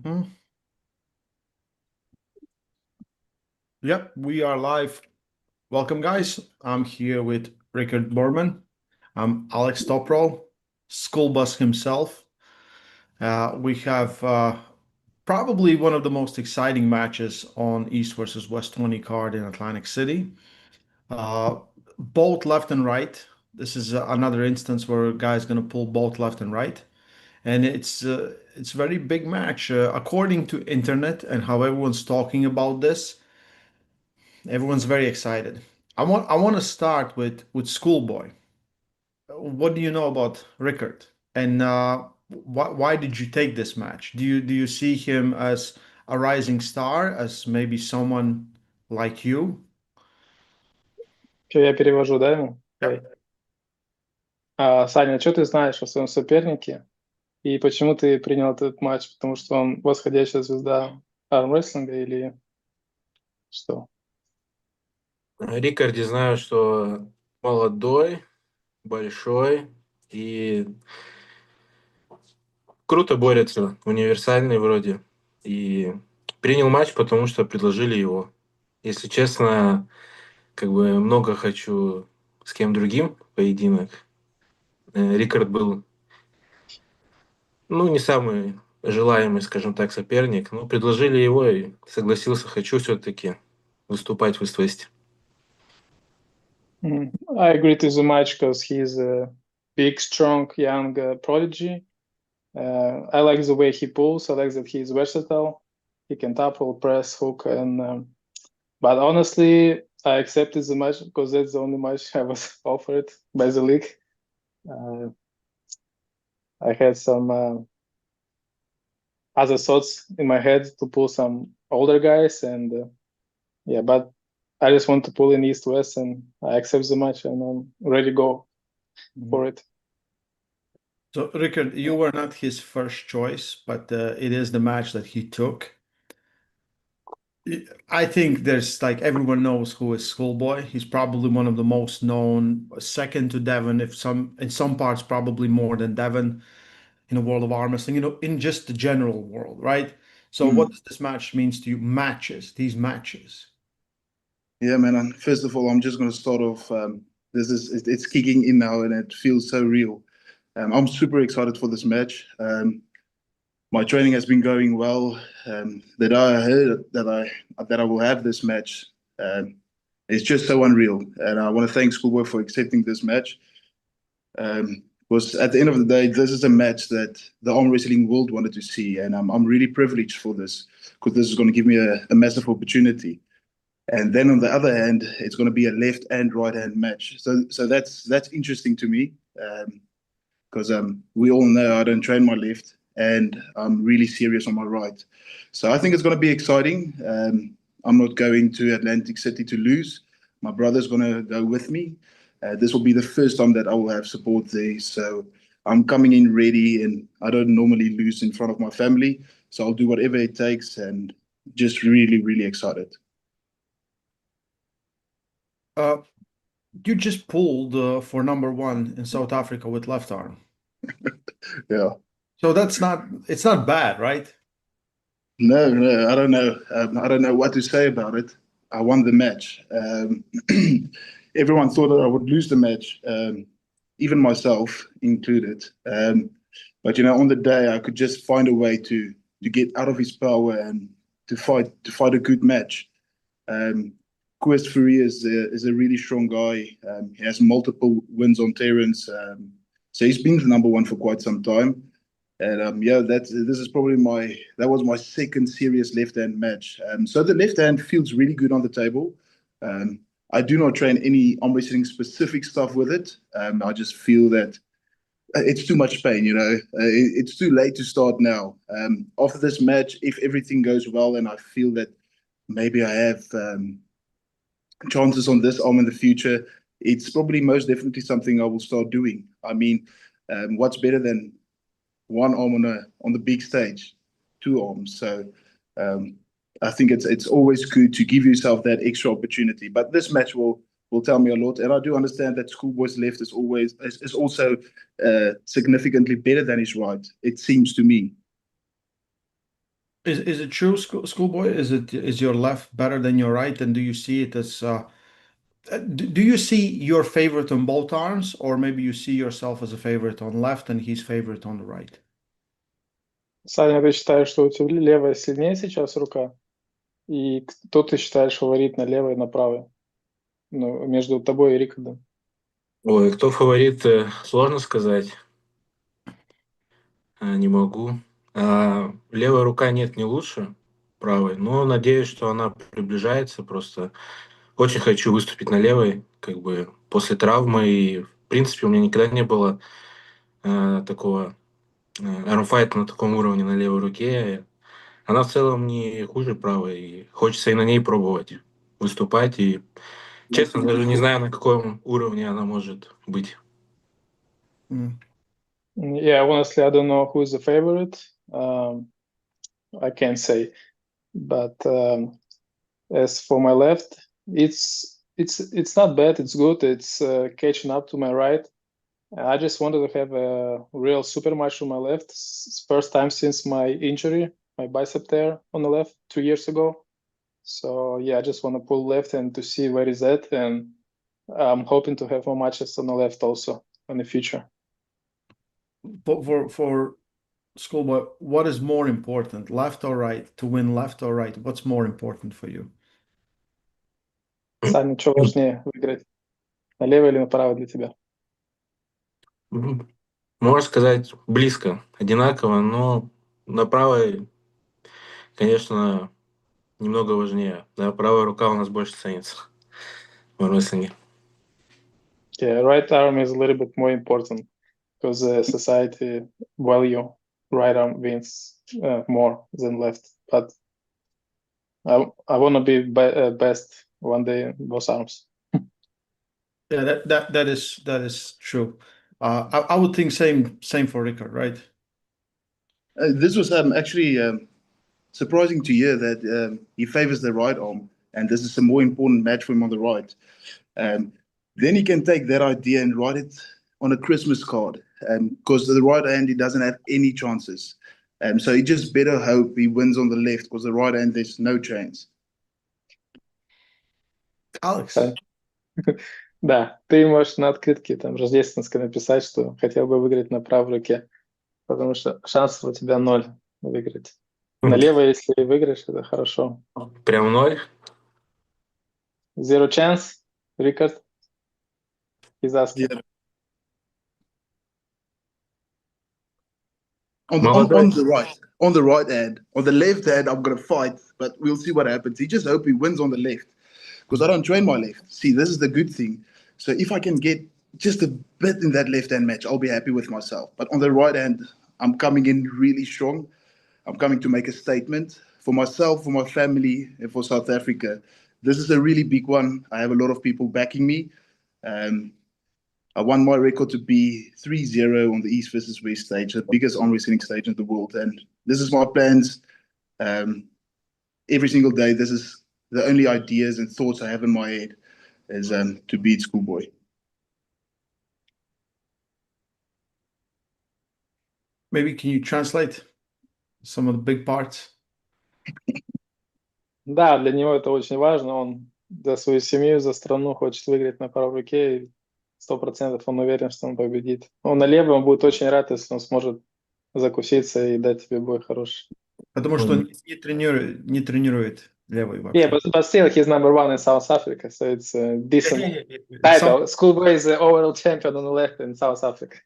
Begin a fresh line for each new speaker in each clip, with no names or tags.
hmm Yep, we are live. Welcome, guys. I'm here with Riekerd Bornman. I'm Alex Topro, school bus himself. We have probably one of the most exciting matches on East versus West 20 card in Atlantic City. Uh, Both left and right. This is another instance where a guy's going to pull both left and right. And it's a very big match. According to internet and how everyone's talking about this, everyone's very excited. I want to start with Schoolboy. What do you know about Rickard? And why did you take this match? Do you see him as a rising star, as maybe someone like you?
Что, я перевожу, да, ему?
Yep.
Ой. Саня, что ты знаешь о своем сопернике и почему ты принял этот матч? Потому что он восходящая звезда армрестлинга или что?
Рикарде знаю, что молодой, большой и круто борется, универсальный вроде. И принял матч, потому что предложили его. Если честно, как бы много хочу с кем другим поединок. Рикард был, ну, не самый желаемый, скажем так, соперник. Но предложили его и согласился. Хочу все-таки выступать в Ист-Весте.
I agree to the match because he's a big, strong, young prodigy. I like the way he pulls. I like that he's versatile. He can tackle, press, hook, and but honestly, I accepted the match because that's the only match I was offered by the league. Uh, I had some other thoughts in my head to pull some older guys, and yeah, but I just want to pull in East West, and I accept the match, and I'm ready to go for it.
So, Rickard, you were not his first choice, but it is the match that he took. I think there's like everyone knows who is Schoolboy. He's probably one of the most known, second to Devon, if some in some parts probably more than Devon in the world of arm wrestling, in just the general world, right? So what does this match means to you? Matches, these matches.
Yeah, man. And first of all, I'm just going to start off. It's kicking in now, and it feels so real. I'm super excited for this match. My training has been going well. That I heard that I will have this match. It's just so unreal, and I want to thank Schoolboy for accepting this match. Because at the end of the day, this is a match that the arm wrestling world wanted to see, and I'm really privileged for this because this is going to give me a massive opportunity. And then on the other hand, it's going to be a left and right hand match. So that's interesting to me because we all know I don't train my left and I'm really serious on my right. So I think it's going to be exciting. I'm not going to Atlantic City to lose. My brother's going to go with me. This will be the first time that I will have support there. So I'm coming in ready and I don't normally lose in front of my family. So I'll do whatever it takes and just really, really excited.
You just pulled for number one in South Africa with left arm.
Yeah.
So it's not bad, right?
No, I don't know. I don't know what to say about it. I won the match. Everyone thought that I would lose the match, even myself included. But on the day, I could just find a way to get out of his power and to fight a good match. Quest Fury is a really strong guy. He has multiple wins on Terrence. So he's been the number one for quite some time. And yeah, this is probably that was my second serious left hand match. So the left hand feels really good on the table. I do not train any arm wrestling specific stuff with it. I just feel that it's too much pain. It's too late to start now. After this match, if everything goes well and I feel that maybe I have chances on this arm in the future, it's probably most definitely something I will start doing. I mean, what's better than one arm on the big stage, two arms. So I think it's always good to give yourself that extra opportunity. But this match will tell me a lot, and I do understand that Schoolboy's left is also significantly better than his right. It seems to me.
Is it true, Schoolboy? Is your left better than your right? And do you see it as do you see your favorite on both arms, or maybe you see yourself as a favorite on left and he's favorite on the right?
Саня, ты считаешь, что у тебя левая сильнее сейчас рука? И кто ты считаешь фаворит на левой и на правой? Ну, между тобой и Рикардом.
Ой, кто фаворит, сложно сказать. Не могу. Левая рука нет, не лучше правой, но надеюсь, что она приближается. Просто очень хочу выступить на левой, как бы после травмы. И, в принципе, у меня никогда не было такого армфайта на таком уровне на левой руке. Она в целом не хуже правой, и хочется и на ней пробовать выступать. И, честно, даже не знаю, на каком уровне она может быть.
Yeah, honestly, I don't know who is the favorite. I can't say. But as for my left, it's not bad. It's good. It's catching up to my right. I just wanted to have a real super match on my left. It's first time since my injury, my bicep tear on the left 2 years ago. So yeah, I just want to pull left and to see where is that, and I'm hoping to have more matches on the left also in the future.
But for Schoolboy, what is more important, left or right? To win left or right? What's more important for you?
Саня, что важнее выиграть? Налево или направо для тебя?
Можно сказать, близко, одинаково, но на правой, конечно, немного важнее. Да, правая рука у нас больше ценится в армрестлинге.
Yeah, right arm is a little bit more important because society value right arm wins more than left. But I want to be best one day in both arms.
Yeah, that is true. I would think same for Rickard, right?
This was actually surprising to hear that he favors the right arm, and this is a more important match for him on the right. Then he can take that idea and write it on a Christmas card, because the right hand he doesn't have any chances. So he just better hope he wins on the left, because the right hand there's no chance.
Alex.
Да, ты можешь на открытке там рождественской написать, что хотел бы выиграть на правой руке, потому что шансов у тебя 0 выиграть. Налево, если выиграешь, это хорошо.
Прям 0?
Zero chance, Riekerd? He's asking.
Yeah. On the right hand. On the left hand, I'm gonna fight, but we'll see what happens. He just hope he wins on the left, because I don't train my left. See, this is the good thing. So if I can get just a bit in that left hand match, I'll be happy with myself. But on the right hand, I'm coming in really strong. I'm coming to make a statement for myself, for my family, and for South Africa. This is a really big one. I have a lot of people backing me. I want my record to be 3-0 on the East versus West stage, the biggest arm wrestling stage in the world. And this is my plans. Every single day, this is the only ideas and thoughts I have in my head is to beat Schoolboy.
Maybe can you translate some of the big parts?
Да, для него это очень важно. Он за свою семью, за страну хочет выиграть на правой руке. И 100% он уверен, что он победит. Он на левой, он будет очень рад, если он сможет закуситься и дать тебе бой хороший.
Потому что он не тренирует левый вообще.
Yeah, but still he's number one in South Africa, so it's a decent title. Schoolboy is the overall champion on the left in South Africa.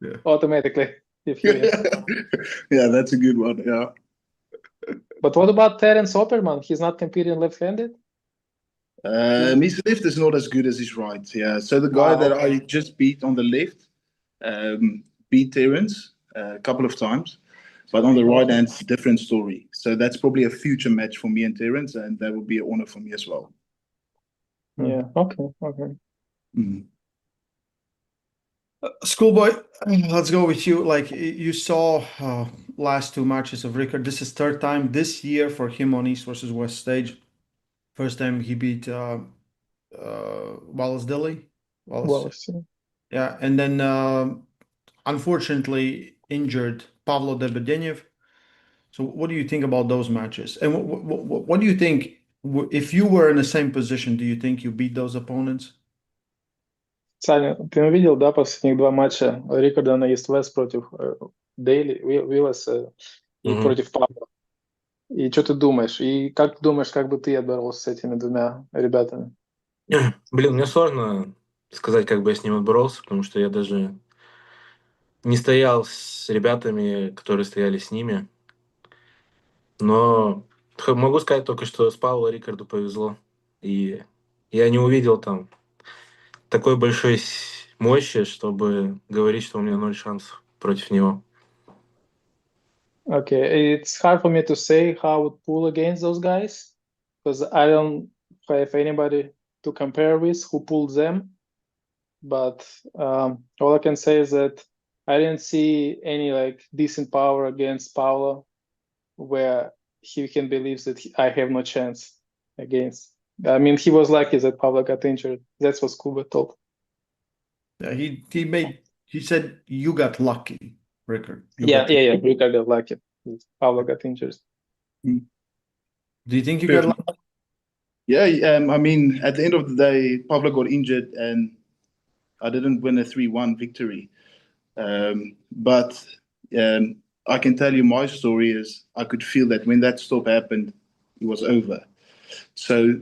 Yeah.
Automatically, if you win.
Yeah, that's a good one. Yeah.
But what about Terence Opperman? He's not competing left-handed?
His left is not as good as his right. Yeah. So the guy that I just beat on the left beat Terence a couple of times. But on the right hand, it's a different story. So that's probably a future match for me and Terence, and that would be an honor for me as well.
Yeah, okay.
Mm.
Schoolboy, let's go with you. Like you saw last 2 matches of Rickard. This is third time this year for him on East versus West stage. First time he beat Wallace Dilly.
Wallace.
Yeah, and then unfortunately injured Pavlo Debedenev. So what do you think about those matches? And what do you think if you were in the same position, do you think you beat those opponents?
Саня, ты увидел, да, последних два матча Рикарда на East West против Дейли, Вилласа и
Мгм.
против Павла? И что ты думаешь? И как ты думаешь, как бы ты отборолся с этими двумя ребятами?
Блин, мне сложно сказать, как бы я с ним отборолся, потому что я даже не стоял с ребятами, которые стояли с ними. Но могу сказать только, что с Пауло Рикарду повезло. И я не увидел там такой большой мощи, чтобы говорить, что у меня 0 шансов против него.
Okay, it's hard for me to say how I would pull against those guys because I don't have anybody to compare with who pulled them. But all I can say is that I didn't see any like decent power against Paulo where he can believe that I have no chance against. I mean, he was lucky that Paulo got injured. That's what Schoolboy told.
Yeah, he said you got lucky, Rickard.
Yeah. Rickard got lucky. Paulo got injured.
Do you think you got lucky?
Yeah, I mean, at the end of the day, Pavlo got injured and I didn't win a 3-1 victory. But I can tell you my story is I could feel that when that stop happened, it was over. So,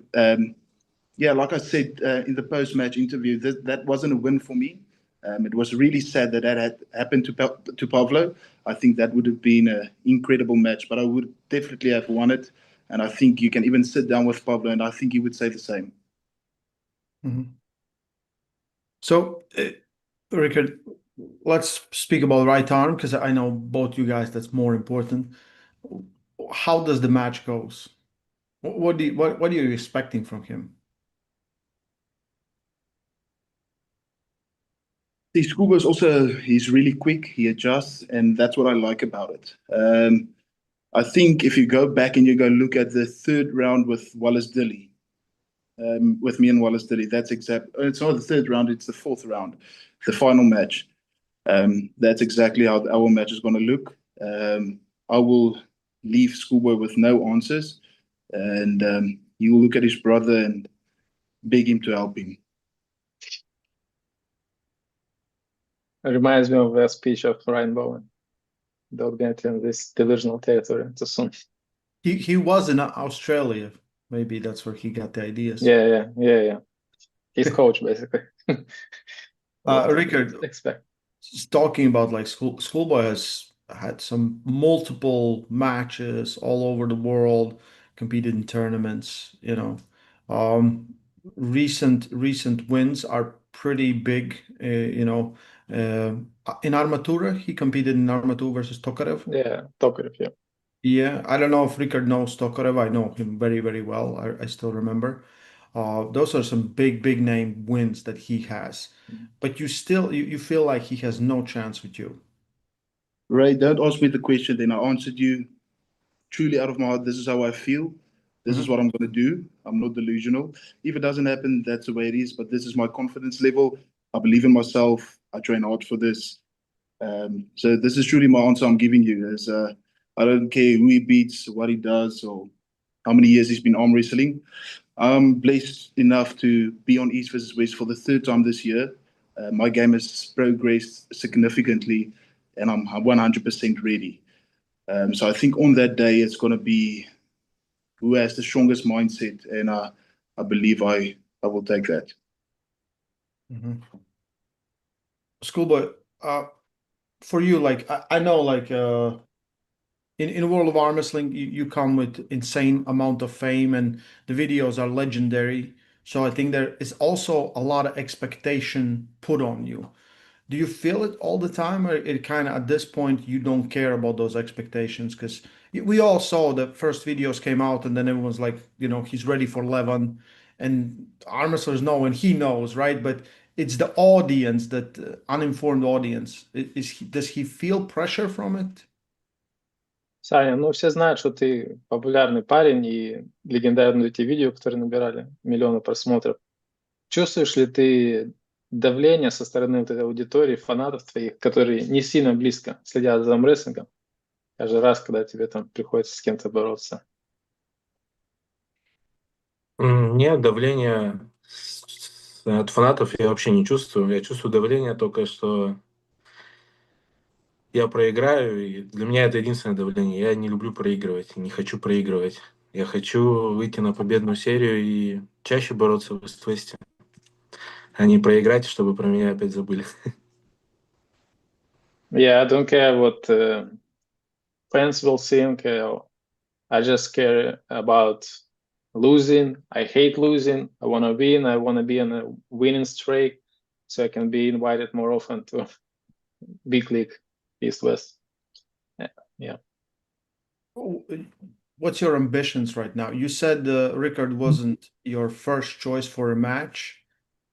yeah, like I said in the post-match interview, that wasn't a win for me. It was really sad that had happened to Pavlo. I think that would have been an incredible match, but I would definitely have won it. And I think you can even sit down with Pavlo, and I think he would say the same.
Mm-hmm. So, Rickard, let's speak about right arm because I know both you guys that's more important. How does the match goes? What are you expecting from him?
The Schoolboy is also, he's really quick, he adjusts, and that's what I like about it. I think if you go back and you go look at the third round with Wallace Dilly, with me and Wallace Dilly, that's it's not the third round, it's the fourth round, the final match. That's exactly how our match is going to look. I will leave Schoolboy with no answers, and he will look at his brother and beg him to help him.
It reminds me of the speech of Ryan Bowen. Don't get in this delusional territory too soon.
He was in Australia. Maybe that's where he got the ideas.
Yeah. He's coach basically.
Rickard,
Expect.
talking about like Schoolboy has had some multiple matches all over the world, competed in tournaments, recent wins are pretty big, in Armatura, he competed in Armatura versus Tokarev.
Yeah, Tokarev, yeah.
Yeah, I don't know if Rickard knows Stoker. I know him very, very well. I still remember. Those are some big name wins that he has. But you feel like he has no chance with you.
Ray, don't ask me the question, then I answered you truly out of my heart. This is how I feel. This is what I'm going to do. I'm not delusional. If it doesn't happen, that's the way it is. But this is my confidence level. I believe in myself. I train hard for this. So this is truly my answer I'm giving you. Is I don't care who he beats, what he does, or how many years he's been arm wrestling. I'm blessed enough to be on East versus West for the third time this year. My game has progressed significantly, and I'm 100% ready. So I think on that day, it's going to be who has the strongest mindset, and I believe I will take that.
Schoolboy, for you, like I know, like in World of Arm Wrestling, you come with insane amount of fame, and the videos are legendary. So I think there is also a lot of expectation put on you. Do you feel it all the time, or it kind of at this point you don't care about those expectations? Because we all saw the first videos came out, and then everyone's like, he's ready for 11, and arm wrestlers know, and he knows, right? But it's the audience, that uninformed audience. Does he feel pressure from it?
Саня, ну все знают, что ты популярный парень и легендарные эти видео, которые набирали миллионы просмотров. Чувствуешь ли ты давление со стороны вот этой аудитории, фанатов твоих, которые не сильно близко следят за армрестлингом? каждый раз, когда тебе там приходится с кем-то бороться?
Нет, давления от фанатов я вообще не чувствую. Я чувствую давление только, что я проиграю, и для меня это единственное давление. Я не люблю проигрывать, не хочу проигрывать. Я хочу выйти на победную серию и чаще бороться в Ист-Весте, а не проиграть, чтобы про меня опять забыли.
Yeah, I don't care what fans will think. I just care about losing. I hate losing. I want to win. I want to be on a winning streak so I can be invited more often to big league East West. Yeah.
What's your ambitions right now? You said Rickard wasn't your first choice for a match.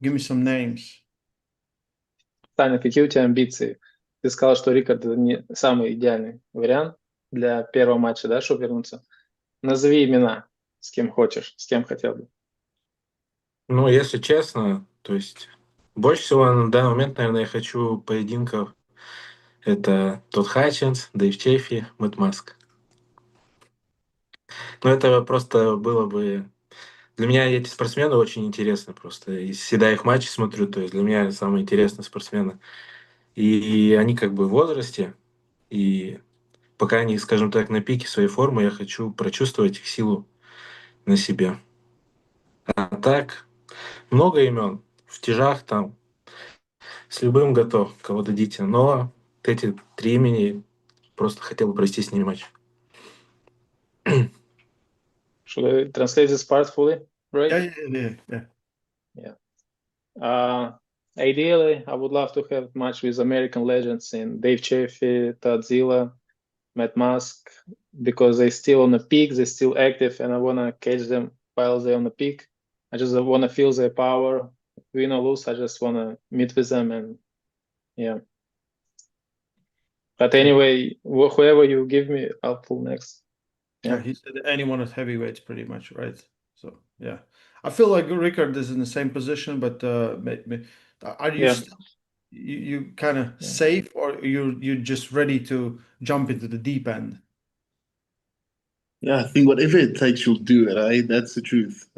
Give me some names.
Таня, какие у тебя амбиции? Ты сказал, что Рикард это не самый идеальный вариант для первого матча, да, чтобы вернуться. Назови имена, с кем хочешь, с кем хотел бы.
Ну, если честно, то есть больше всего на данный момент, наверное, я хочу поединков. Это Тодд Хатчинс, Дэйв Чефи, Мэтт Маск. Но это просто было бы... Для меня эти спортсмены очень интересны просто. И всегда их матчи смотрю, то есть для меня самые интересные спортсмены. И они как бы в возрасте, и пока они, скажем так, на пике своей формы, я хочу прочувствовать их силу на себе. А так, много имен. В тяжах там, с любым готов, кого дадите. Но вот эти 3 имени просто хотел бы провести с ними матч.
Should I translate this part fully? Right?
Yeah.
Ideally, I would love to have a match with American legends in Dave Chaffee, Todd Zilla, Matt Musk, because they're still on the peak, they're still active, and I want to catch them while they're on the peak. I just want to feel their power. Win or lose, I just want to meet with them, and yeah. But anyway, whoever you give me, I'll pull next.
Yeah, he said anyone at heavyweights pretty much, right? So yeah, I feel like Rickard is in the same position, but are you still you kind of safe, or you just ready to jump into the deep end?
Yeah, I think whatever it takes, you'll do it, right? That's the truth.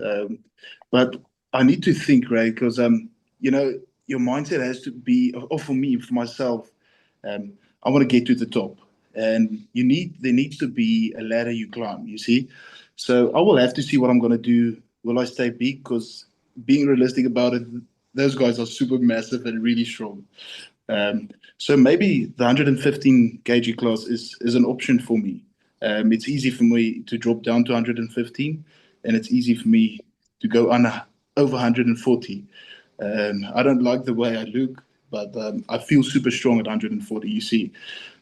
But I need to think, right? Because you know, your mindset has to be, or for me, for myself, I want to get to the top, and there needs to be a ladder you climb. You see, so I will have to see what I'm going to do. Will I stay big? Because being realistic about it, those guys are super massive and really strong. So maybe the 115 kg class is an option for me. It's easy for me to drop down to 115, and it's easy for me to go over 140. I don't like the way I look, but I feel super strong at 140. You see,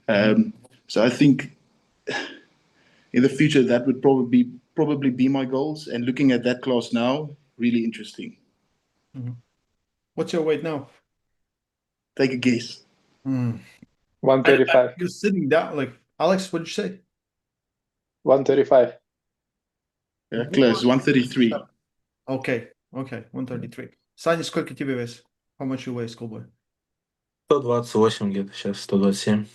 so I think in the future that would probably be my goals. And looking at that class now, really interesting.
What's your weight now?
Take a guess.
135.
You're sitting down, like Alex. What did you say?
135.
Yeah, close. 133.
Okay, 133. Саня, сколько тебе вес? How much you weigh, Schoolboy?
128 где-то сейчас, 127.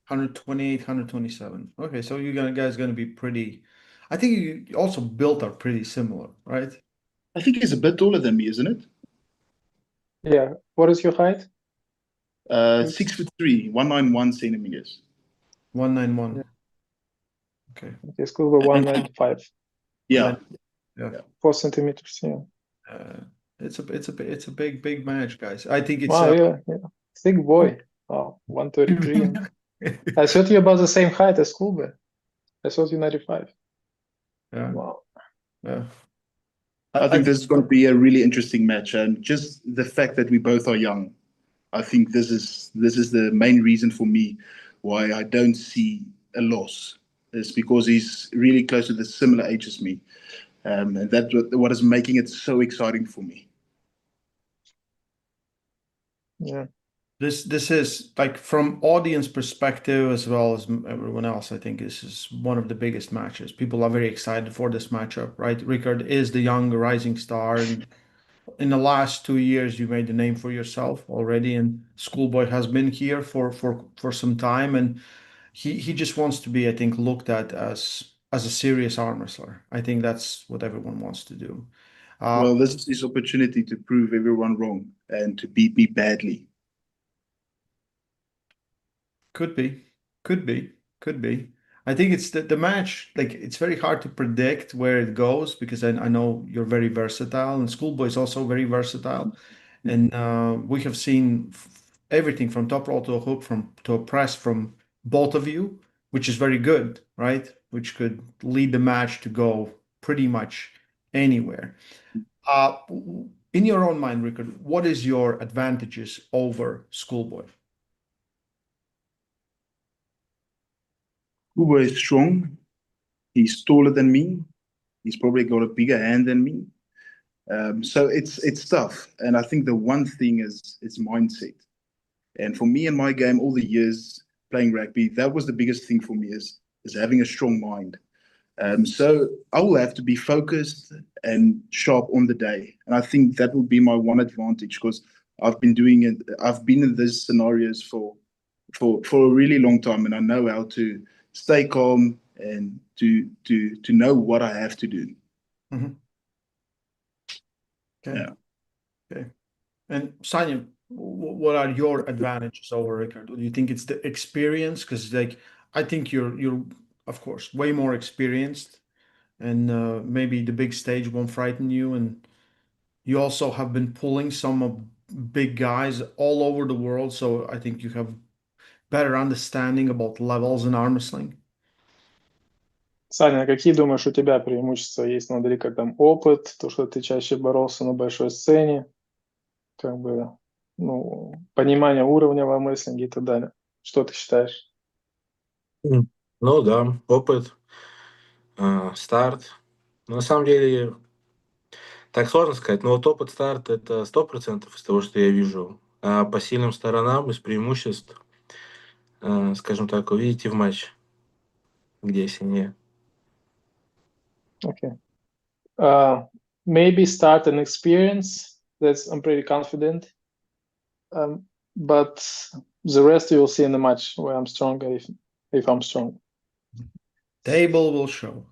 128, 127. Okay, so you guys gonna be pretty. I think you also built are pretty similar, right?
I think he's a bit taller than me, isn't it?
Yeah. What is your height?
6'3", 191 centimeters.
191.
Yeah.
Okay.
Okay, Schoolboy 195.
Yeah.
4 centimeters. Yeah.
It's a big match, guys. I think it's
Wow. Yeah. Thick boy. Wow. 133. I thought you're about the same height as Schoolboy. I thought you're 95.
Yeah.
Wow.
Yeah.
I think this is going to be a really interesting match, and just the fact that we both are young, I think this is the main reason for me why I don't see a loss. It's because he's really close to the similar age as me, and that's what is making it so exciting for me.
Yeah.
This is like from audience perspective as well as everyone else. I think this is one of the biggest matches. People are very excited for this matchup, right? Riekerd is the young rising star, and in the last 2 years, you made a name for yourself already. And Schoolboy has been here for some time, and he just wants to be, I think, looked at as a serious arm wrestler. I think that's what everyone wants to do.
Well, this is his opportunity to prove everyone wrong and to beat me badly.
Could be, could be, could be. I think it's the match, like it's very hard to predict where it goes because I know you're very versatile and Schoolboy is also very versatile. And we have seen everything from top roll to a hook, from to a press from both of you, which is very good, right? Which could lead the match to go pretty much anywhere. Uh, in your own mind, Rickard, what is your advantages over Schoolboy?
Schoolboy is strong. He's taller than me. He's probably got a bigger hand than me. So it's tough. And I think the one thing is mindset. And for me in my game, all the years playing rugby, that was the biggest thing for me is having a strong mind. So I will have to be focused and sharp on the day. And I think that will be my one advantage because I've been doing it. I've been in these scenarios for a really long time, and I know how to stay calm and to know what I have to do.
Mm-hmm. Okay.
Yeah.
Okay. And Sanya, what are your advantages over Rickard? Do you think it's the experience? Because like I think you're of course way more experienced, and maybe the big stage won't frighten you, and you also have been pulling some of big guys all over the world, so I think you have better understanding about levels in arm wrestling.
Саня, какие, думаешь, у тебя преимущества есть над Рикардом? Опыт, то, что ты чаще боролся на большой сцене, как бы, ну, понимание уровня в армрестлинге и так далее. Что ты считаешь?
Ну да, опыт, старт. На самом деле, так сложно сказать, но вот опыт старт это 100% из того, что я вижу. А по сильным сторонам, из преимуществ, скажем так, увидите в матче, где я сильнее.
Okay. Maybe start an experience. That's I'm pretty confident. But the rest you will see in the match where I'm stronger if I'm strong.
Table will show.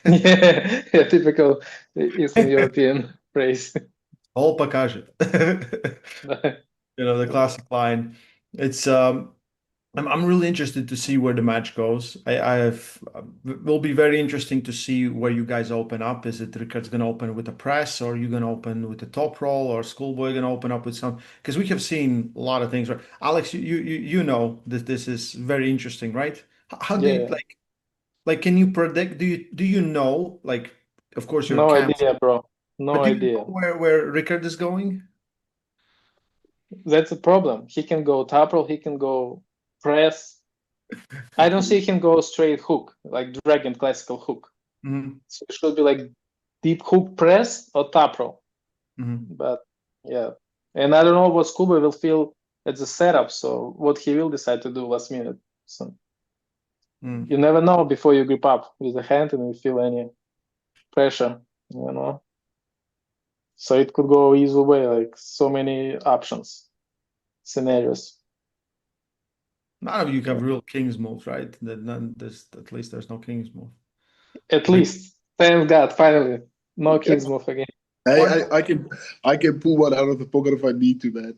Yeah, typical Eastern European phrase.
All покажет. You know, the classic line. It's I'm really interested to see where the match goes. Will be very interesting to see where you guys open up. Is it Rickard's going to open with a press, or are you going to open with the top roll, or Schoolboy going to open up with some? Because we have seen a lot of things. Right? Alex, you know that this is very interesting, right? How do you like? Can you predict? Do you know? Like, of course, you're
No
camp,
idea, bro. No
but do you
idea.
know where Rickard is going?
That's the problem. He can go top roll, he can go press. I don't see him go straight hook, like dragon classical hook.
Mm-hmm.
So it should be like deep hook press or top roll.
Mm-hmm.
But yeah. And I don't know what Schoolboy will feel at the setup, so what he will decide to do last minute. So you never know before you grip up with the hand and you feel any pressure, you know. So it could go either way, like so many options, scenarios.
None of you have real king's moves, right? At least there's no king's move.
At least, thank God, finally, no king's move again.
I can pull one out of the pocket if I need to, man.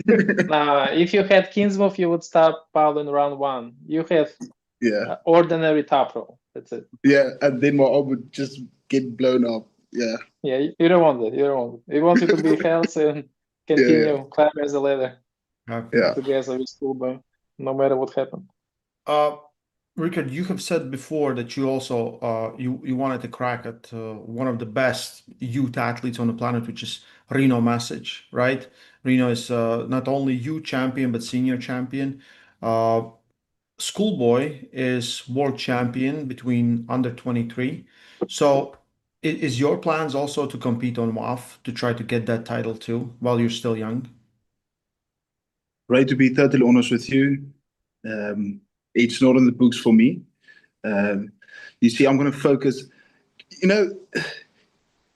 If you had king's move, you would stop Paulin round one. You have ordinary top roll. That's it.
Yeah, and then my arm would just get blown up. Yeah.
Yeah, you don't want that. You don't want it. You want you to be healthy and continue climbing the ladder together with Schoolboy, no matter what happened.
Riekerd, you have said before that you also you wanted to crack at one of the best youth athletes on the planet, which is Rino Masic, right? Rino is not only youth champion but senior champion. Schoolboy is world champion between under 23. So is your plans also to compete on WAF to try to get that title too while you're still young?
Right, to be totally honest with you, it's not in the books for me. You see, I'm going to focus. You know,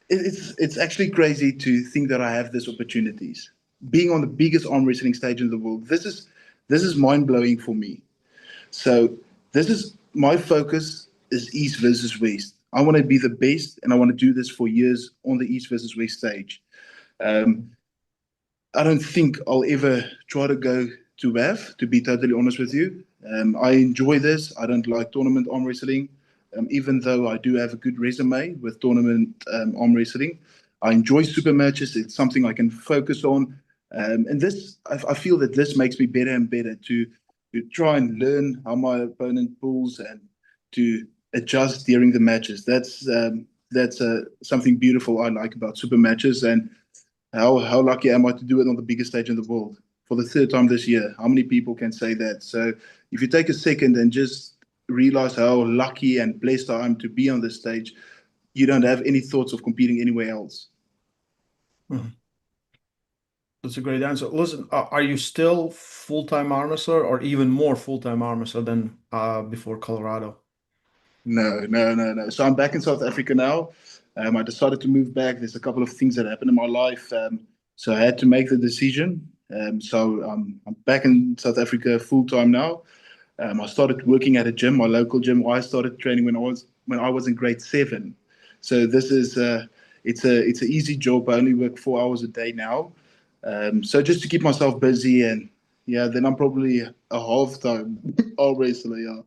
it's actually crazy to think that I have these opportunities. Being on the biggest arm wrestling stage in the world, this is mind blowing for me. So this is my focus is East versus West. I want to be the best, and I want to do this for years on the East versus West stage. I don't think I'll ever try to go to WAF, to be totally honest with you. I enjoy this. I don't like tournament arm wrestling, even though I do have a good resume with tournament arm wrestling. I enjoy super matches. It's something I can focus on. And this, I feel that this makes me better and better to try and learn how my opponent pulls and to adjust during the matches. That's something beautiful I like about super matches, and how lucky am I to do it on the biggest stage in the world for the third time this year? How many people can say that? So if you take a second and just realize how lucky and blessed I am to be on this stage, you don't have any thoughts of competing anywhere else.
That's a great answer. Listen, are you still full-time arm wrestler or even more full-time arm wrestler than before Colorado?
No. So I'm back in South Africa now. I decided to move back. There's a couple of things that happened in my life. So I had to make the decision. So I'm back in South Africa full-time now. I started working at a gym, my local gym. I started training when I was in grade 7. So this is it's an easy job. I only work 4 hours a day now. So just to keep myself busy, and yeah, then I'm probably a half-time arm wrestler. Yeah.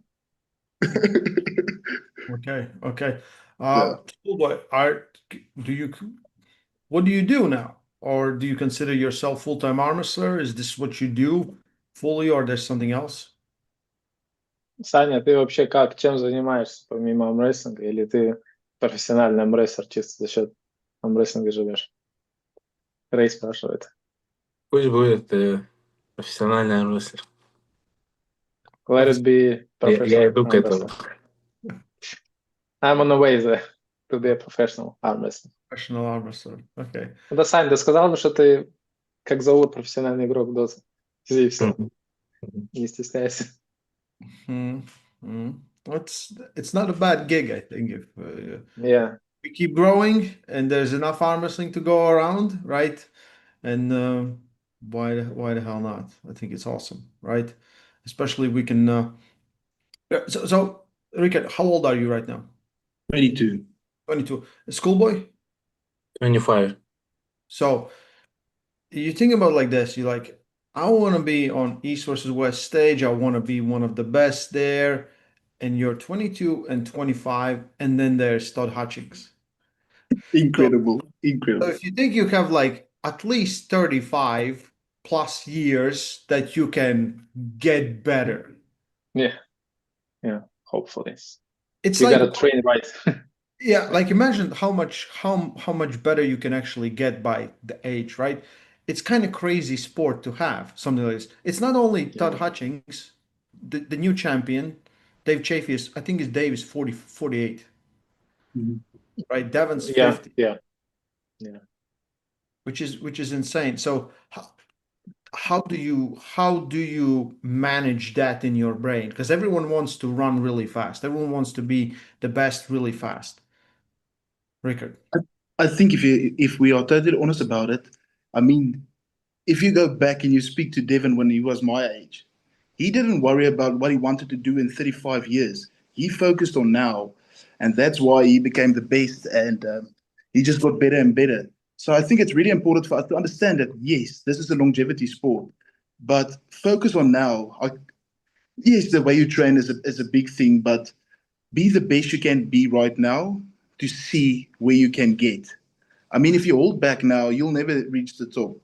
Okay.
Yeah.
Schoolboy, what do you do now? Or do you consider yourself full-time arm wrestler? Is this what you do fully, or there's something else?
Саня, ты вообще как, чем занимаешься помимо армрестлинга? Или ты профессиональный армрестлер, чисто за счет армрестлинга живешь? Рэй спрашивает.
Пусть будет профессиональный армрестлер.
Let it be
Я
professional
иду к
arm
этому.
wrestler. I'm on the way there to be a professional arm wrestler.
Professional arm wrestler. Okay.
Да, Сань, ты сказал бы, что ты как зовут профессиональный игрок Доты. И все, не стесняйся.
It's not a bad gig, I think, if
Yeah.
we keep growing and there's enough arm wrestling to go around, right? And why the hell not? I think it's awesome, right? Especially we can. So Riekerd, how old are you right now?
22.
22. Schoolboy.
25.
So you think about like this. You're like, I want to be on East versus West stage. I want to be one of the best there. And you're 22 and 25, and then there's Todd Hutchings.
Incredible.
So if you think you have like at least 35 plus years that you can get better.
Yeah. Hopefully.
It's
You
like
gotta train right.
yeah, like imagine how much better you can actually get by the age, right? It's kind of crazy sport to have something like this. It's not only Todd Hutchings, the new champion, Dave Chafee is, I think his Dave is 48, right? Devin's 50,
Yeah.
which is insane. So how do you manage that in your brain? Because everyone wants to run really fast. Everyone wants to be the best really fast. Riekerd.
I think if we are totally honest about it, I mean, if you go back and you speak to Devin when he was my age, he didn't worry about what he wanted to do in 35 years. He focused on now, and that's why he became the best, and he just got better and better. So I think it's really important for us to understand that, yes, this is a longevity sport, but focus on now. Yes, the way you train is a big thing, but be the best you can be right now to see where you can get. I mean, if you hold back now, you'll never reach the top.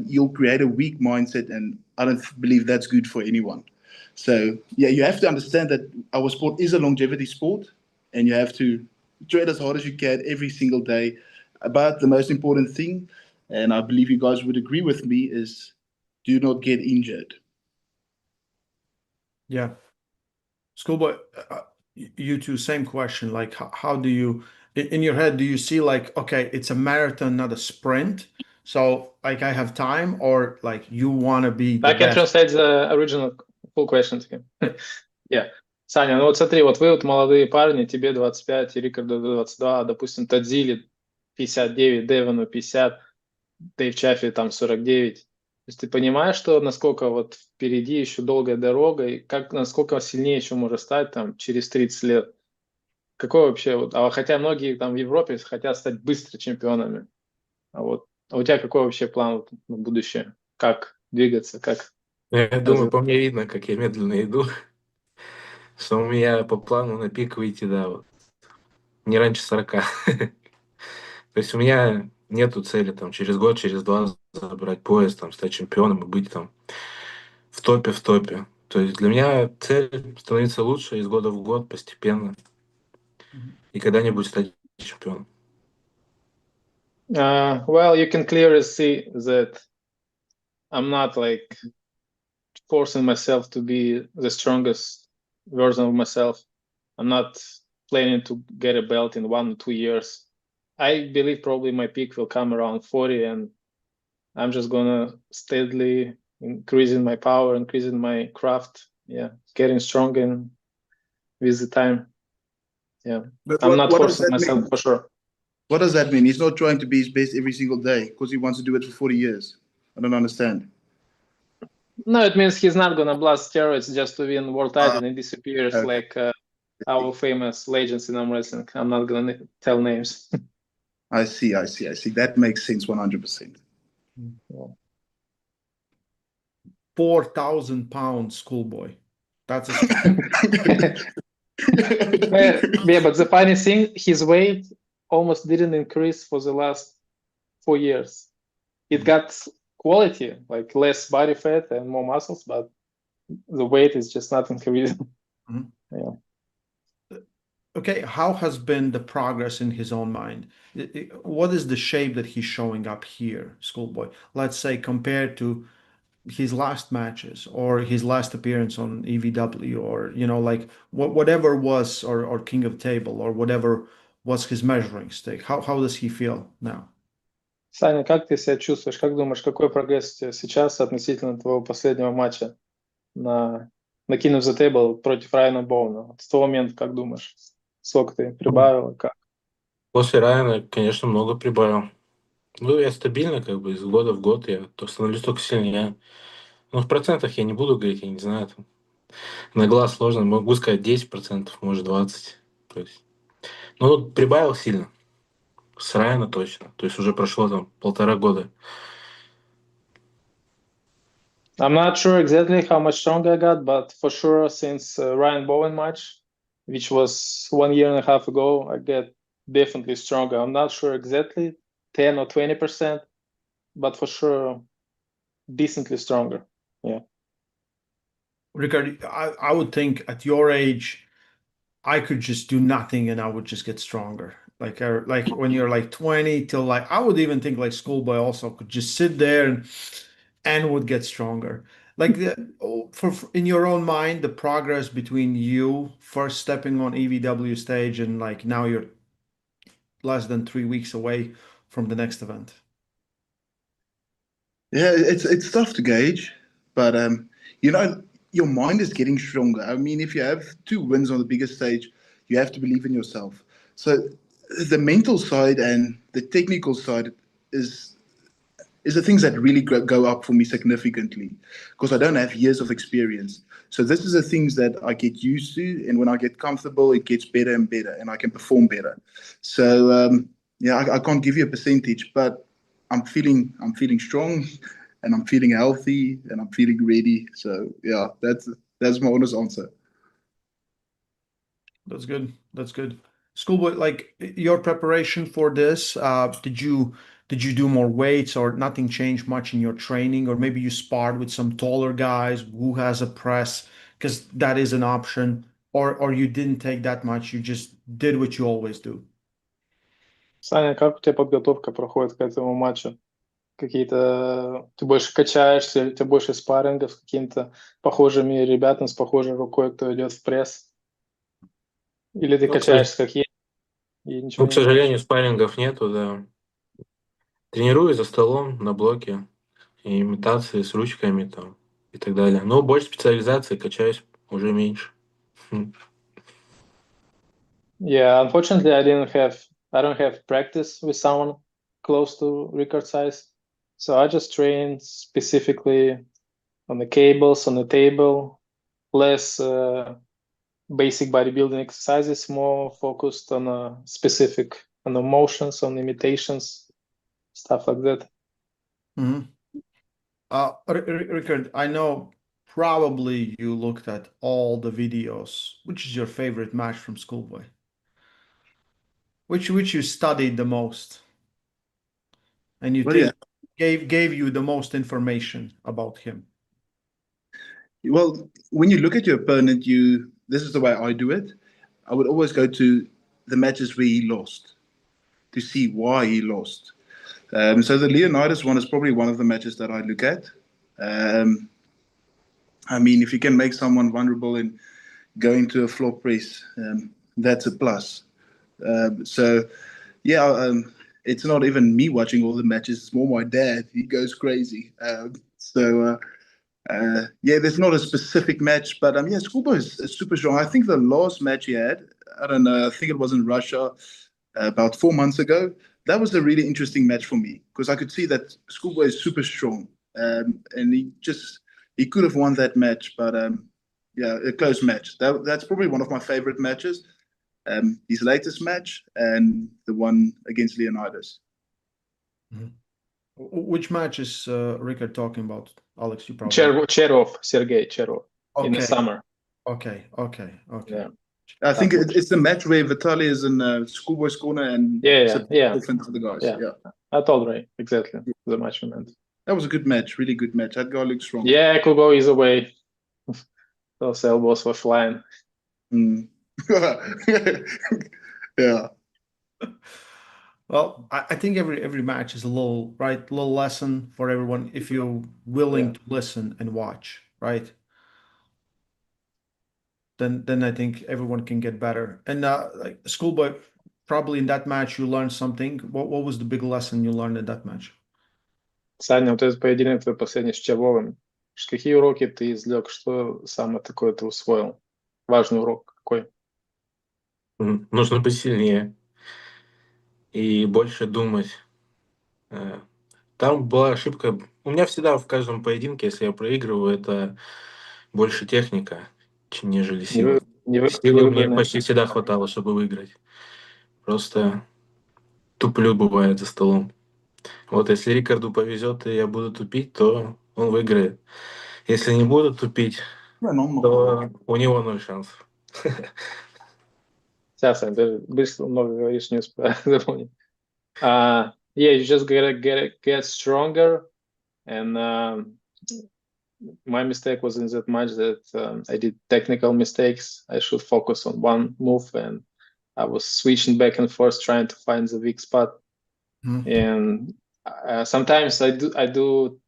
You'll create a weak mindset, and I don't believe that's good for anyone. So, yeah, you have to understand that our sport is a longevity sport, and you have to train as hard as you can every single day. But the most important thing, and I believe you guys would agree with me, is do not get injured.
Yeah. Schoolboy, you two, same question. Like, how do you, in your head, do you see like, okay, it's a marathon, not a sprint? So, like, I have time, or like, you want to be the
I can
best?
translate the original full question to him. Yeah. Саня, ну вот смотри, вот вы вот молодые парни, тебе 25, и Рикарду 22, допустим, Тадзили 59, Девину 50, Дэйв Чаффи там 49. есть ты понимаешь, что насколько вот впереди еще долгая дорога, и насколько сильнее еще может стать там через 30 лет. Какой вообще вот, хотя многие там в Европе хотят стать быстро чемпионами. А у тебя какой вообще план вот на будущее? Как двигаться, как
Я думаю,
развиваться?
по мне видно, как я медленно иду, что у меня по плану на пик выйти, да, вот, не раньше 40. То есть у меня нету цели там через год, через два забрать пояс, там, стать чемпионом и быть там в топе, в топе. То есть для меня цель становиться лучше из года в год постепенно и когда-нибудь стать чемпионом.
Well, you can clearly see that I'm not like forcing myself to be the strongest version of myself. I'm not planning to get a belt in 1 or 2 years. I believe probably my peak will come around 40, and I'm just gonna steadily increasing my power, increasing my craft, getting stronger with the time.
But
I'm not
what does
forcing
that
myself
mean?
for sure.
What does that mean? He's not trying to be his best every single day because he wants to do it for 40 years. I don't understand.
No, it means he's not gonna blast steroids just to win world title and disappears
Okay.
like our famous legends in Armwrestling. I'm not gonna tell names.
I see. That makes sense 100%.
4,000 pounds schoolboy. That's a
Yeah, but the funny thing, his weight almost didn't increase for the last 4 years. It got quality, like less body fat and more muscles, but the weight is just not increasing.
Mhm.
Yeah.
Okay, how has been the progress in his own mind? What is the shape that he's showing up here, schoolboy? Let's say compared to his last matches or his last appearance on EVW, or like whatever was, or King of Table, or whatever was his measuring stick. How does he feel now?
Саня, как ты себя чувствуешь? Как думаешь, какой прогресс у тебя сейчас относительно твоего последнего матча на King of the Table против Райана Боуна? Вот с того момента, как думаешь, сколько ты прибавил и как?
После Райана, конечно, много прибавил. Ну, я стабильно, как бы, из года в год я то становлюсь только сильнее. Ну, в процентах я не буду говорить, я не знаю. Там, на глаз сложно, могу сказать 10%, может 20%. То есть, ну, прибавил сильно. С Райана точно. То есть уже прошло там 1,5 года.
I'm not sure exactly how much stronger I got, but for sure since Ryan Bowen match, which was 1.5 years ago, I get definitely stronger. I'm not sure exactly 10 or 20%, but for sure decently stronger. Yeah.
Rickard, I would think at your age, I could just do nothing and I would just get stronger. Like when you're like 20 till, like, I would even think like schoolboy also could just sit there and would get stronger. Like for in your own mind, the progress between you first stepping on EVW stage and like now you're less than 3 weeks away from the next event.
Yeah, it's tough to gauge, but you know, your mind is getting stronger. I mean, if you have 2 wins on the biggest stage, you have to believe in yourself. So the mental side and the technical side is the things that really go up for me significantly because I don't have years of experience. So this is the things that I get used to, and when I get comfortable, it gets better and better, and I can perform better. So yeah, I can't give you a percentage, but I'm feeling strong, and I'm feeling healthy, and I'm feeling ready. So yeah, that's my honest answer.
That's good. That's good. Schoolboy, like your preparation for this, did you do more weights, or nothing changed much in your training, or maybe you sparred with some taller guys who has a press, because that is an option, or you didn't take that much, you just did what you always do.
Саня, как у тебя подготовка проходит к этому матчу? Ты больше качаешься, или у тебя больше спаррингов с какими-то похожими ребятами, с похожей рукой, кто идет в пресс? Или ты
Ну,
качаешься как есть и ничего
к
не меняешь?
сожалению, спаррингов нету, да. Тренируюсь за столом, на блоке, и имитации с ручками там и так далее. Но больше специализации, качаюсь уже меньше.
Yeah, unfortunately, I don't have practice with someone close to Riekerd size. So I just train specifically on the cables, on the table, less basic bodybuilding exercises, more focused on specific on the motions, on imitations, stuff like that.
Mm-hmm. Rickard, I know probably you looked at all the videos. Which is your favorite match from Schoolboy? Which you studied the most, and you
Well,
think
yeah.
gave you the most information about him?
Well, when you look at your opponent, this is the way I do it. I would always go to the matches where he lost to see why he lost. So the Leonidas one is probably one of the matches that I look at. I mean, if you can make someone vulnerable in going to a floor press, that's a plus. So, yeah, it's not even me watching all the matches. It's more my dad. He goes crazy. Yeah, there's not a specific match, but yeah, Schoolboy is super strong. I think the last match he had, I don't know, I think it was in Russia about 4 months ago. That was a really interesting match for me because I could see that Schoolboy is super strong, and he could have won that match, but yeah, a close match. That's probably one of my favorite matches. His latest match and the one against Leonidas.
Mm-hmm. Which match is Rickard talking about? Alex, you probably.
Cherov, Sergey Cherov, in the
Okay.
summer.
Okay.
Yeah.
I think it's the match where Vitaly is in Schoolboy's corner and different other guys. Yeah.
I told Ray exactly the match we meant.
That was a good match, really good match. That guy looks strong.
Yeah, could go either way. Those elbows were flying.
Mm. Yeah.
Well, I think every match is a little lesson for everyone if you're willing to listen and watch, right? Then I think everyone can get better. And like Schoolboy, probably in that match you learned something. What was the big lesson you learned in that match?
Саня, вот этот поединок твой последний с Чавовым. Какие уроки ты извлек? Что самое такое ты усвоил? Важный урок какой?
Нужно быть сильнее и больше думать. Там была ошибка. У меня всегда в каждом поединке, если я проигрываю, это больше техника, нежели сила. Силы мне почти всегда хватало, чтобы выиграть. Просто туплю бывает за столом. Вот если Рикарду повезет, и я буду тупить, то он выиграет. Если не буду тупить, то у него 0 шансов.
Сейчас, ты быстро много говоришь, не успеваю запомнить. Yeah, you just gotta get stronger. And my mistake was in that match that I did technical mistakes. I should focus on one move, and I was switching back and forth trying to find the weak spot. And sometimes I do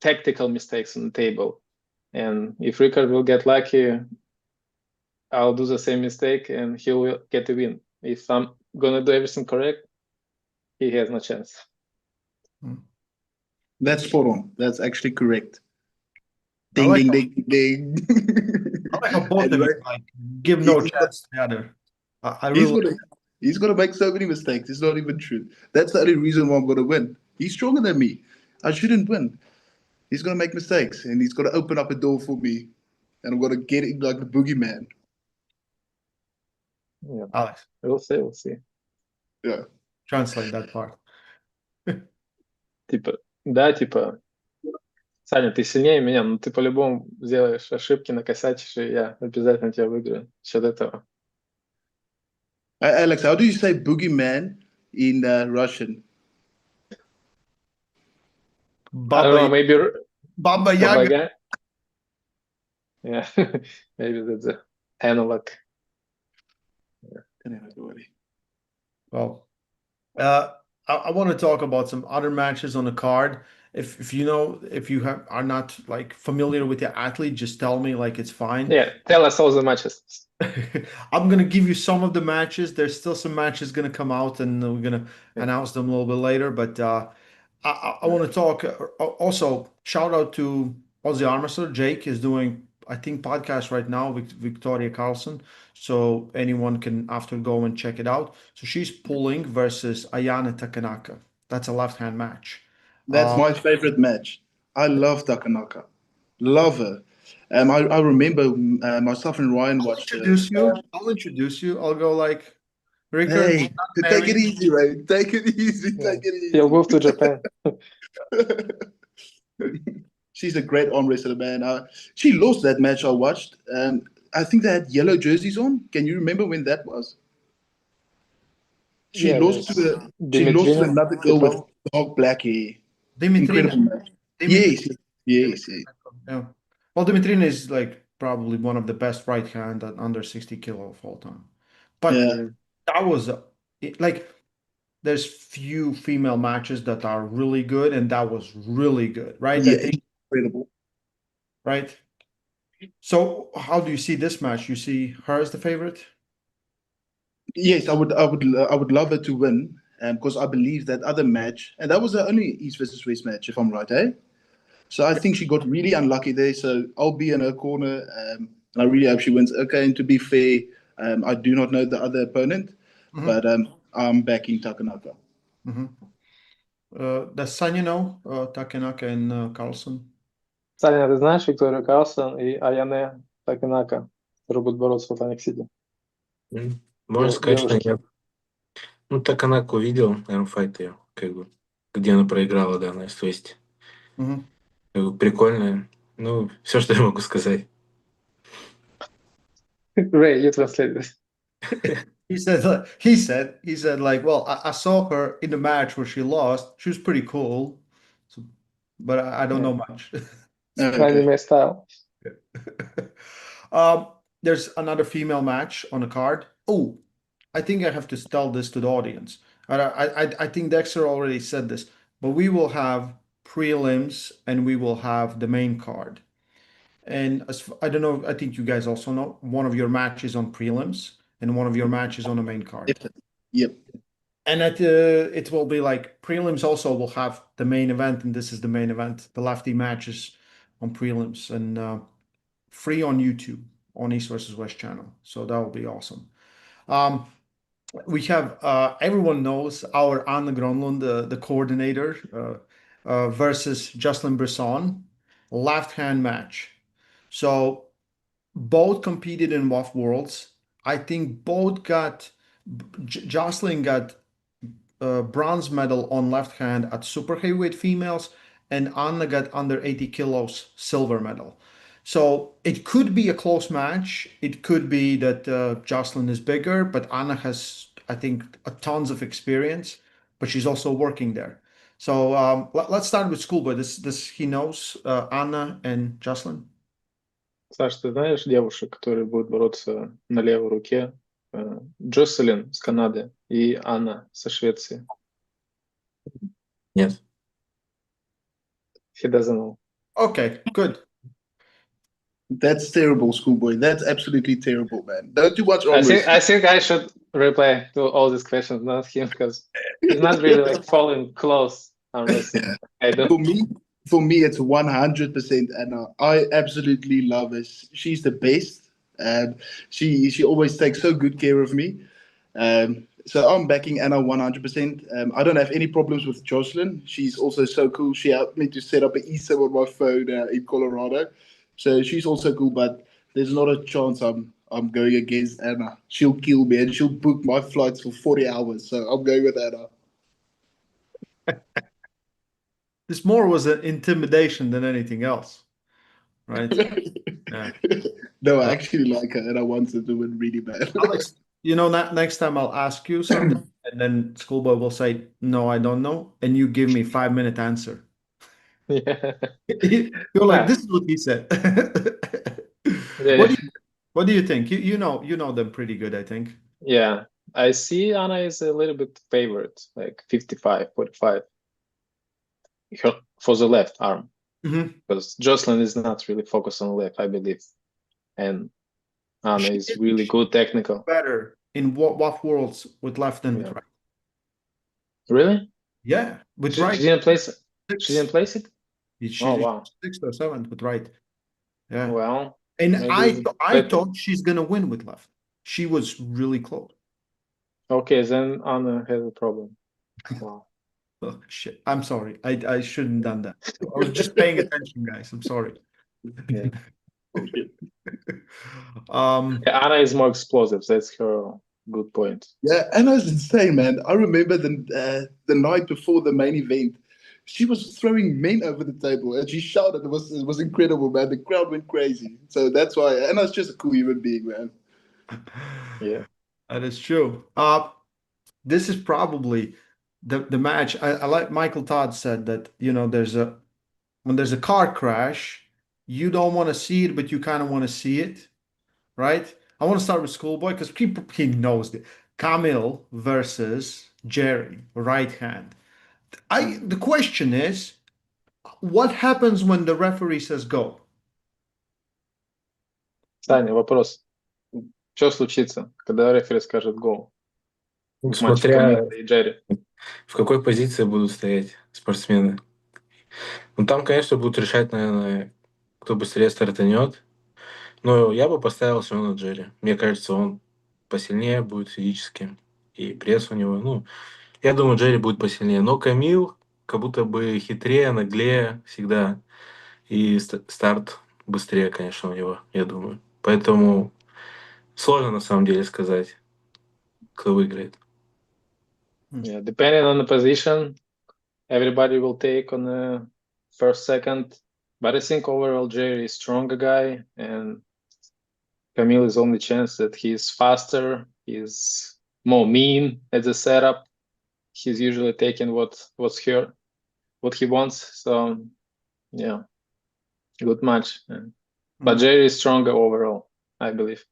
tactical mistakes on the table. And if Riekerd will get lucky, I'll do the same mistake and he will get a win. If I'm gonna do everything correct, he has no chance.
That's spot on. That's actually correct. Ding, ding, ding, ding.
I like how both of you like give no chance to the other. I really.
He's gonna make so many mistakes. It's not even true. That's the only reason why I'm gonna win. He's stronger than me. I shouldn't win. He's gonna make mistakes, and he's gonna open up a door for me, and I'm gonna get it like the boogeyman.
Yeah.
Alex,
we'll see.
Yeah.
Translate that part.
Типа, Саня, ты сильнее меня, но ты по-любому сделаешь ошибки, накосячишь, и я обязательно тебя выиграю. Счет этого.
Alex, how do you say boogeyman in Russian?
I don't know, maybe
Baba Yaga.
Yeah, maybe that's the analog.
Yeah.
Well, I want to talk about some other matches on the card. If you are not like familiar with the athlete, just tell me, like, it's fine.
Yeah, tell us all the matches.
I'm gonna give you some of the matches. There's still some matches gonna come out, and we're gonna announce them a little bit later. But I want to talk. Also, shout out to Aussie Arm Wrestler. Jake is doing, I think, podcast right now with Victoria Carlson. So anyone can after go and check it out. So she's pulling versus Ayana Takanaka. That's a left hand match.
That's my favorite match. I love Takanaka. Love her. I remember myself and Ryan
I'll
watched.
introduce you. I'll introduce you. I'll go like, Rickard,
Hey,
not
take it
married.
easy, right? Take it easy.
Yeah.
Take it
He'll
easy.
move to Japan.
She's a great arm wrestler, man. She lost that match I watched. I think they had yellow jerseys on. Can you remember when that was? She
Yeah,
lost
this
to another girl with
Dimitrina.
dark black hair.
Dimitrina.
Incredible match. Yes, yes, yes.
Yeah. Well, Dimitrina is like probably one of the best right hand at under 60 kilo of all time. But
Yeah,
that was like there's few female matches that are really good, and that was really good, right? I
yeah,
think,
incredible.
right? So how do you see this match? You see her as the favorite?
Yes, I would love her to win, because I believe that other match, and that was the only East versus West match, if I'm right, eh? So I think she got really unlucky there. So I'll be in her corner, and I really hope she wins. Okay, and to be fair, I do not know the other opponent, but I'm backing Takanaka.
Does Sanya know Takenaka and Carlson?
Саня, ты знаешь Викторию Карлсон и Аяне Такенака, которые будут бороться в Atlantic City?
Можно сказать, что
Девушки.
нет. Ну, так она увидел, наверное, файт ее, как бы, где она проиграла, да, на Эст-Весте.
Mhm.
Как бы прикольная. Ну, все, что я могу сказать.
Ray, you translate this.
He said like, well, I saw her in the match where she lost. She was pretty cool, so, but I don't know much.
Okay.
Anime style.
There's another female match on the card. Oh, I think I have to tell this to the audience. I think Dexter already said this, but we will have prelims and we will have the main card. And I don't know, I think you guys also know one of your matches on prelims and one of your matches on the main card.
Yep.
And it will be like prelims also will have the main event, and this is the main event, the lefty matches on prelims, and free on YouTube on East versus West channel. So that will be awesome. We have everyone knows our Anna Gronlund, the coordinator, versus Jocelyn Brisson, left hand match. So both competed in WAF Worlds. I think both got Jocelyn got bronze medal on left hand at super heavyweight females, and Anna got under 80 kilos silver medal. So it could be a close match. It could be that Jocelyn is bigger, but Anna has, I think, tons of experience, but she's also working there. So let's start with Schoolboy. This he knows Anna and Jocelyn.
Саш, ты знаешь девушек, которые будут бороться на левой руке? Джоселин с Канады и Анна со Швеции.
Нет.
He doesn't know.
Okay, good.
That's terrible, Schoolboy. That's absolutely terrible, man. Don't you watch
I
arm
think
wrestling?
I should reply to all these questions, not him, because he's not really like following close on wrestling. I do.
For me, it's 100% Anna. I absolutely love her. She's the best. She always takes so good care of me. So I'm backing Anna 100%. I don't have any problems with Jocelyn. She's also so cool. She helped me to set up an eSIM on my phone in Colorado. So she's also cool, but there's not a chance I'm going against Anna. She'll kill me and she'll book my flights for 40 hours. So I'm going with Anna.
This more was an intimidation than anything else, right? Yeah.
No, I actually like her and I want her to win really bad.
Alex, next time I'll ask you something, and then Schoolboy will say, "No, I don't know," and you give me 5 minute answer.
Yeah.
You're like, "This is what he said."
Yeah.
What do you think? You know them pretty good, I think.
Yeah. I see Anna is a little bit favored, like 55-45 for the left arm. Because Jocelyn is not really focused on the left, I believe. And Anna is really good technical.
Better in WAF Worlds with left than with right.
Really?
Yeah, with
She
right.
didn't place it? She didn't place it?
Oh,
wow.
6th or 7th with right. Yeah.
Well,
and I
better.
thought she's gonna win with left. She was really close.
Okay, then Anna has a problem. Wow.
Oh, shit. I'm sorry. I shouldn't have done that. I was just paying attention, guys. I'm sorry.
Yeah.
Oh, shit.
Yeah, Anna is more explosive. That's her good point.
Yeah, Anna's insane, man. I remember the night before the main event, she was throwing men over the table and she shouted. It was incredible, man. The crowd went crazy. So that's why Anna's just a cool human being, man.
Yeah.
That is true. This is probably the match. I like Michael Todd said that, when there's a car crash, you don't want to see it, but you kind of want to see it, right? I want to start with Schoolboy because he knows it. Kamil versus Jerry, right hand. The question is, what happens when the referee says go?
Саня, вопрос. Что случится, когда рефери скажет гол в матче
Смотря
Камила и Джерри?
в какой позиции будут стоять спортсмены. Ну, там, конечно, будут решать, наверное, кто быстрее стартанет. Но я бы поставил все равно на Джерри. Мне кажется, он посильнее будет физически. И пресс у него, ну, я думаю, Джерри будет посильнее. Но Камил как будто бы хитрее, наглее всегда. И старт быстрее, конечно, у него, я думаю. Поэтому сложно на самом деле сказать, кто выиграет.
Yeah, depending on the position, everybody will take on the first, second. But I think overall Jerry is stronger guy, and Camille is only chance that he's faster, he's more mean at the setup. He's usually taking what he wants. So yeah, good match. But Jerry is stronger overall, I believe,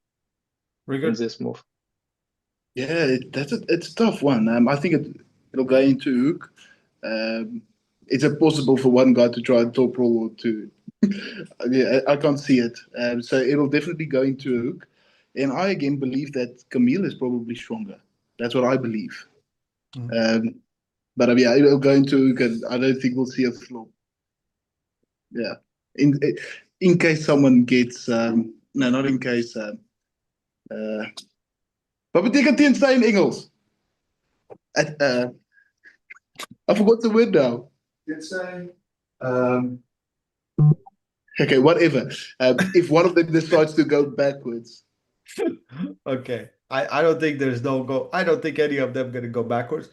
in this move.
Yeah, it's a tough one. I think it'll go into hook. It's impossible for one guy to try and top roll or two. Yeah, I can't see it. So it'll definitely go into hook. And I again believe that Camille is probably stronger. That's what I believe. But yeah, it'll go into hook, and I don't think we'll see a flop. Yeah, in case someone gets no, not in case. Wat betekent dinsdag in Engels? I forgot the word now. Dinsdag. Okay, whatever. If one of them decides to go backwards.
Okay. I don't think there's no go. I don't think any of them going to go backwards.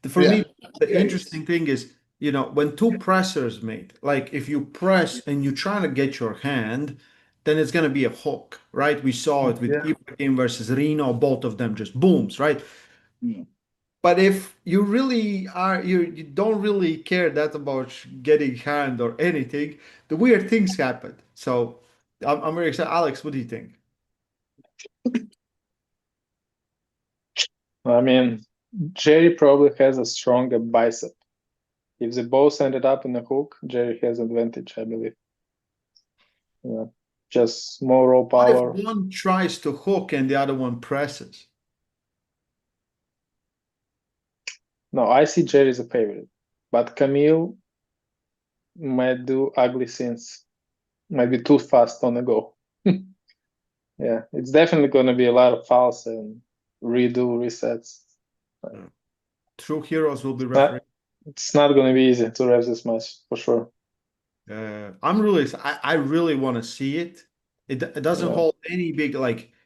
For me, the interesting thing is, when two pressers meet, like if you press and you're trying to get your hand, then it's going to be a hook, right? We saw it with Ibrahim versus Reno, both of them just booms, right?
Yeah.
But if you really you don't really care that about getting hand or anything, the weird things happen. So I'm very excited. Alex, what do you think?
I mean, Jerry probably has a stronger bicep. If they both ended up in a hook, Jerry has advantage, I believe. Yeah, just more raw power.
What if one tries to hook and the other one presses?
No, I see Jerry as a favorite, but Kamil might do ugly things. Might be too fast on the go. Yeah, it's definitely going to be a lot of fouls and resets.
True heroes will be refereed.
It's not going to be easy to ref this match for sure.
I'm really, I really want to see it. It doesn't hold any big,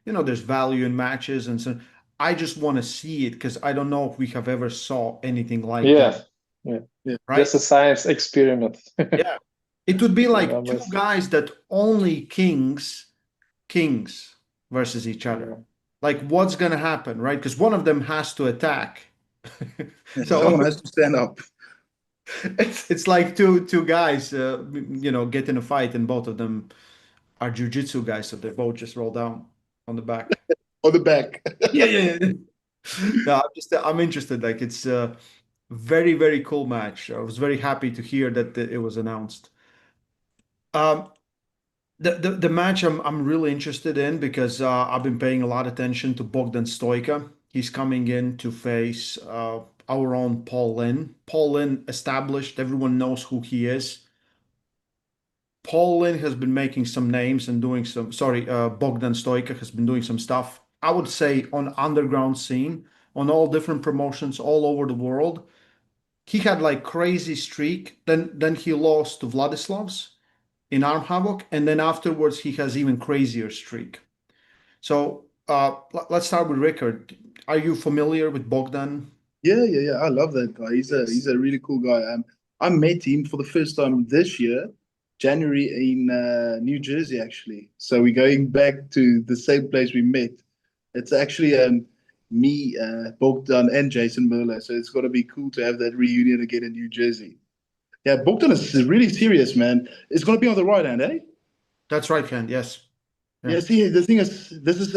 there's value in matches, and so I just want to see it because I don't know if we have ever saw anything like that.
Yeah.
Right?
Just a science experiment.
Yeah. It would be like two guys that only kings versus each other.
Yeah.
Like what's gonna happen, right? Because one of them has to attack.
So someone has to stand up.
It's like two guys, get in a fight, and both of them are jiu-jitsu guys, so they both just roll down on the back.
On the back.
Yeah. No, I'm interested. Like it's a very, very cool match. I was very happy to hear that it was announced. The match I'm really interested in because I've been paying a lot of attention to Bogdan Stoika. He's coming in to face our own Paulin. Paulin established, everyone knows who he is. Paulin has been making some names and doing some, Bogdan Stoika has been doing some stuff, I would say, on underground scene, on all different promotions all over the world. he had like crazy streak. Then he lost to Vladislav's in arm havoc, and then afterwards he has even crazier streak. So let's start with Riekerd. Are you familiar with Bogdan?
Yeah. I love that guy. He's a really cool guy. I met him for the first time this year, January in New Jersey, actually. So we're going back to the same place we met. It's actually me, Bogdan, and Jason Merlo. So it's got to be cool to have that reunion again in New Jersey. Yeah, Bogdan is really serious, man. It's going to be on the right hand, eh?
That's right hand, yes. Yeah.
Yeah, see, the thing is, this is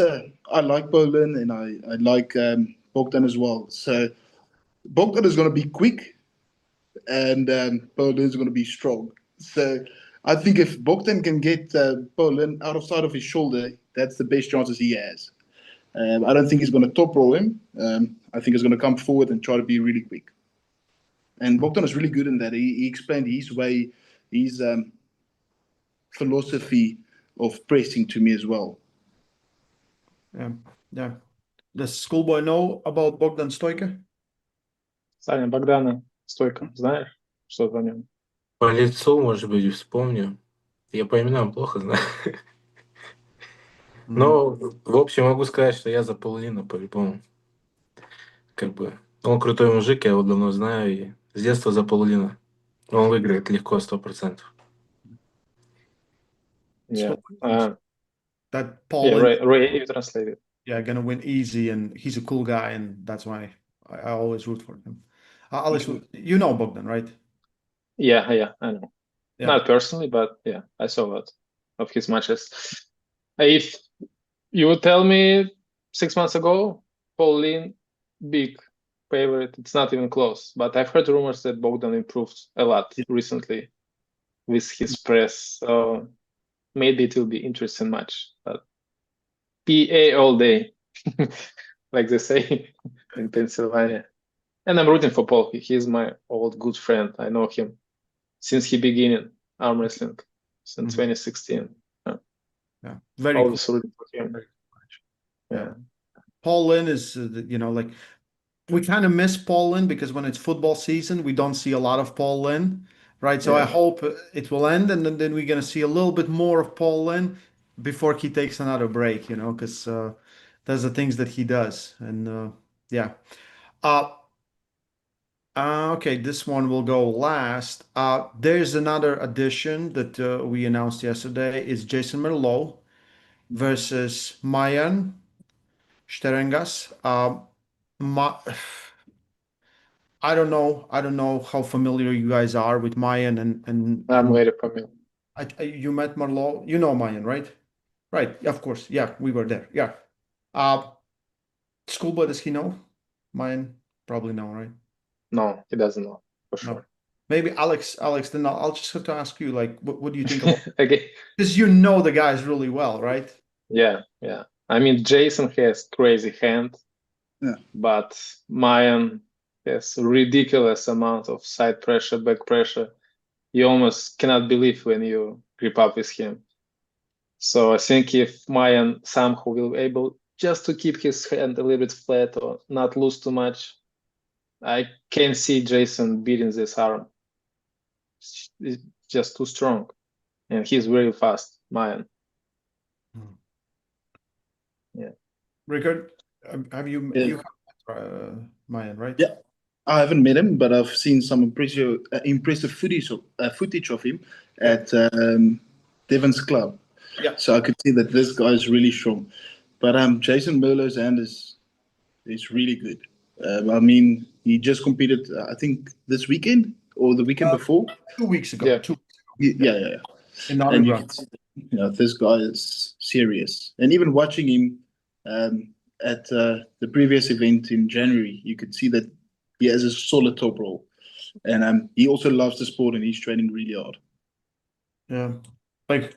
I like Paulin and I like Bogdan as well. So Bogdan is going to be quick and Paulin is going to be strong. So I think if Bogdan can get Paulin out of sight of his shoulder, that's the best chances he has. I don't think he's going to top roll him. I think he's going to come forward and try to be really quick. And Bogdan is really good in that. He explained his way, his philosophy of pressing to me as well.
Yeah. Does Schoolboy know about Bogdan Stoker?
Саня, Богдана Стойко, знаешь, что о нем?
По лицу, может быть, вспомню. Я по именам плохо знаю. Но, в общем, могу сказать, что я за Паулина по-любому. Как бы, он крутой мужик, я его давно знаю, и с детства за Паулина. Он выиграет легко, 100%.
Yeah.
That Paulin,
Ray, you translated.
yeah, gonna win easy, and he's a cool guy, and that's why I always root for him. Alex, you know Bogdan, right?
Yeah, I know.
Yeah.
Not personally, but yeah, I saw a lot of his matches. If you would tell me 6 months ago, Paulin, big favorite, it's not even close. But I've heard rumors that Bogdan improved a lot recently with his press. So maybe it will be interesting match. But PA all day, like they say in Pennsylvania. And I'm rooting for Paul. He's my old good friend. I know him since he began arm wrestling since 2016.
Yeah, very
always
cool.
rooting for him.
Yeah. Paulin is, like we kind of miss Paulin because when it's football season, we don't see a lot of Paulin, right? So I hope it will end, and then we're gonna see a little bit more of Paulin before he takes another break, because there's the things that he does, and yeah. Okay, this one will go last. There's another addition that we announced yesterday is Jason Merlo versus Mayan Sternangas. I don't know how familiar you guys are with Mayan and
I'm very familiar.
you met Merlo. You know Mayan, right? Right, of course. Yeah, we were there. Yeah. Schoolboy, does he know Mayan? Probably no, right?
No, he doesn't know for
No.
sure.
Maybe Alex, then I'll just have to ask you, like, what do you think about
Okay.
because you know the guys really well, right?
Yeah. I mean, Jason has crazy hand, but Mayan has ridiculous amount of side pressure, back pressure. You almost cannot believe when you grip up with him. So I think if Mayan somehow will be able just to keep his hand a little bit flat or not lose too much, I can see Jason beating this arm. It's just too strong, and he's very fast, Mayan. Yeah.
Rickard, have you met Mayan, right?
Yeah, I haven't met him, but I've seen some impressive footage of him at Devon's club.
Yeah.
So I could see that this guy is really strong. But Jason Merlo's hand is really good. I mean, he just competed, I think, this weekend or the weekend before.
2 weeks ago.
Yeah.
2
Yeah.
In
And you
Grund.
can see, this guy is serious. And even watching him at the previous event in January, you could see that he has a solid top roll. And he also loves the sport and he's training really hard.
Yeah. Like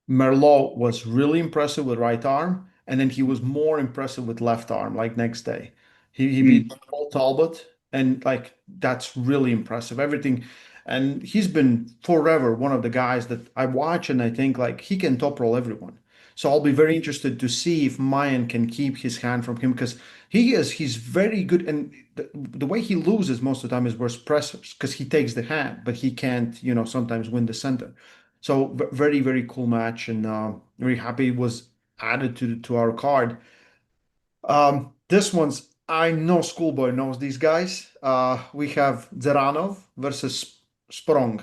Merlo was really impressive with right arm, and then he was more impressive with left arm, like next day. He beat Paul Talbot, and like that's really impressive. Everything, and he's been forever one of the guys that I watch and I think like he can top roll everyone. So I'll be very interested to see if Mayan can keep his hand from him because he's very good. And the way he loses most of the time is worse pressers because he takes the hand, but he can't, sometimes win the center. So very, very cool match. And very happy it was added to our card. This one's, I know Schoolboy knows these guys. We have Zeranov versus Sprung.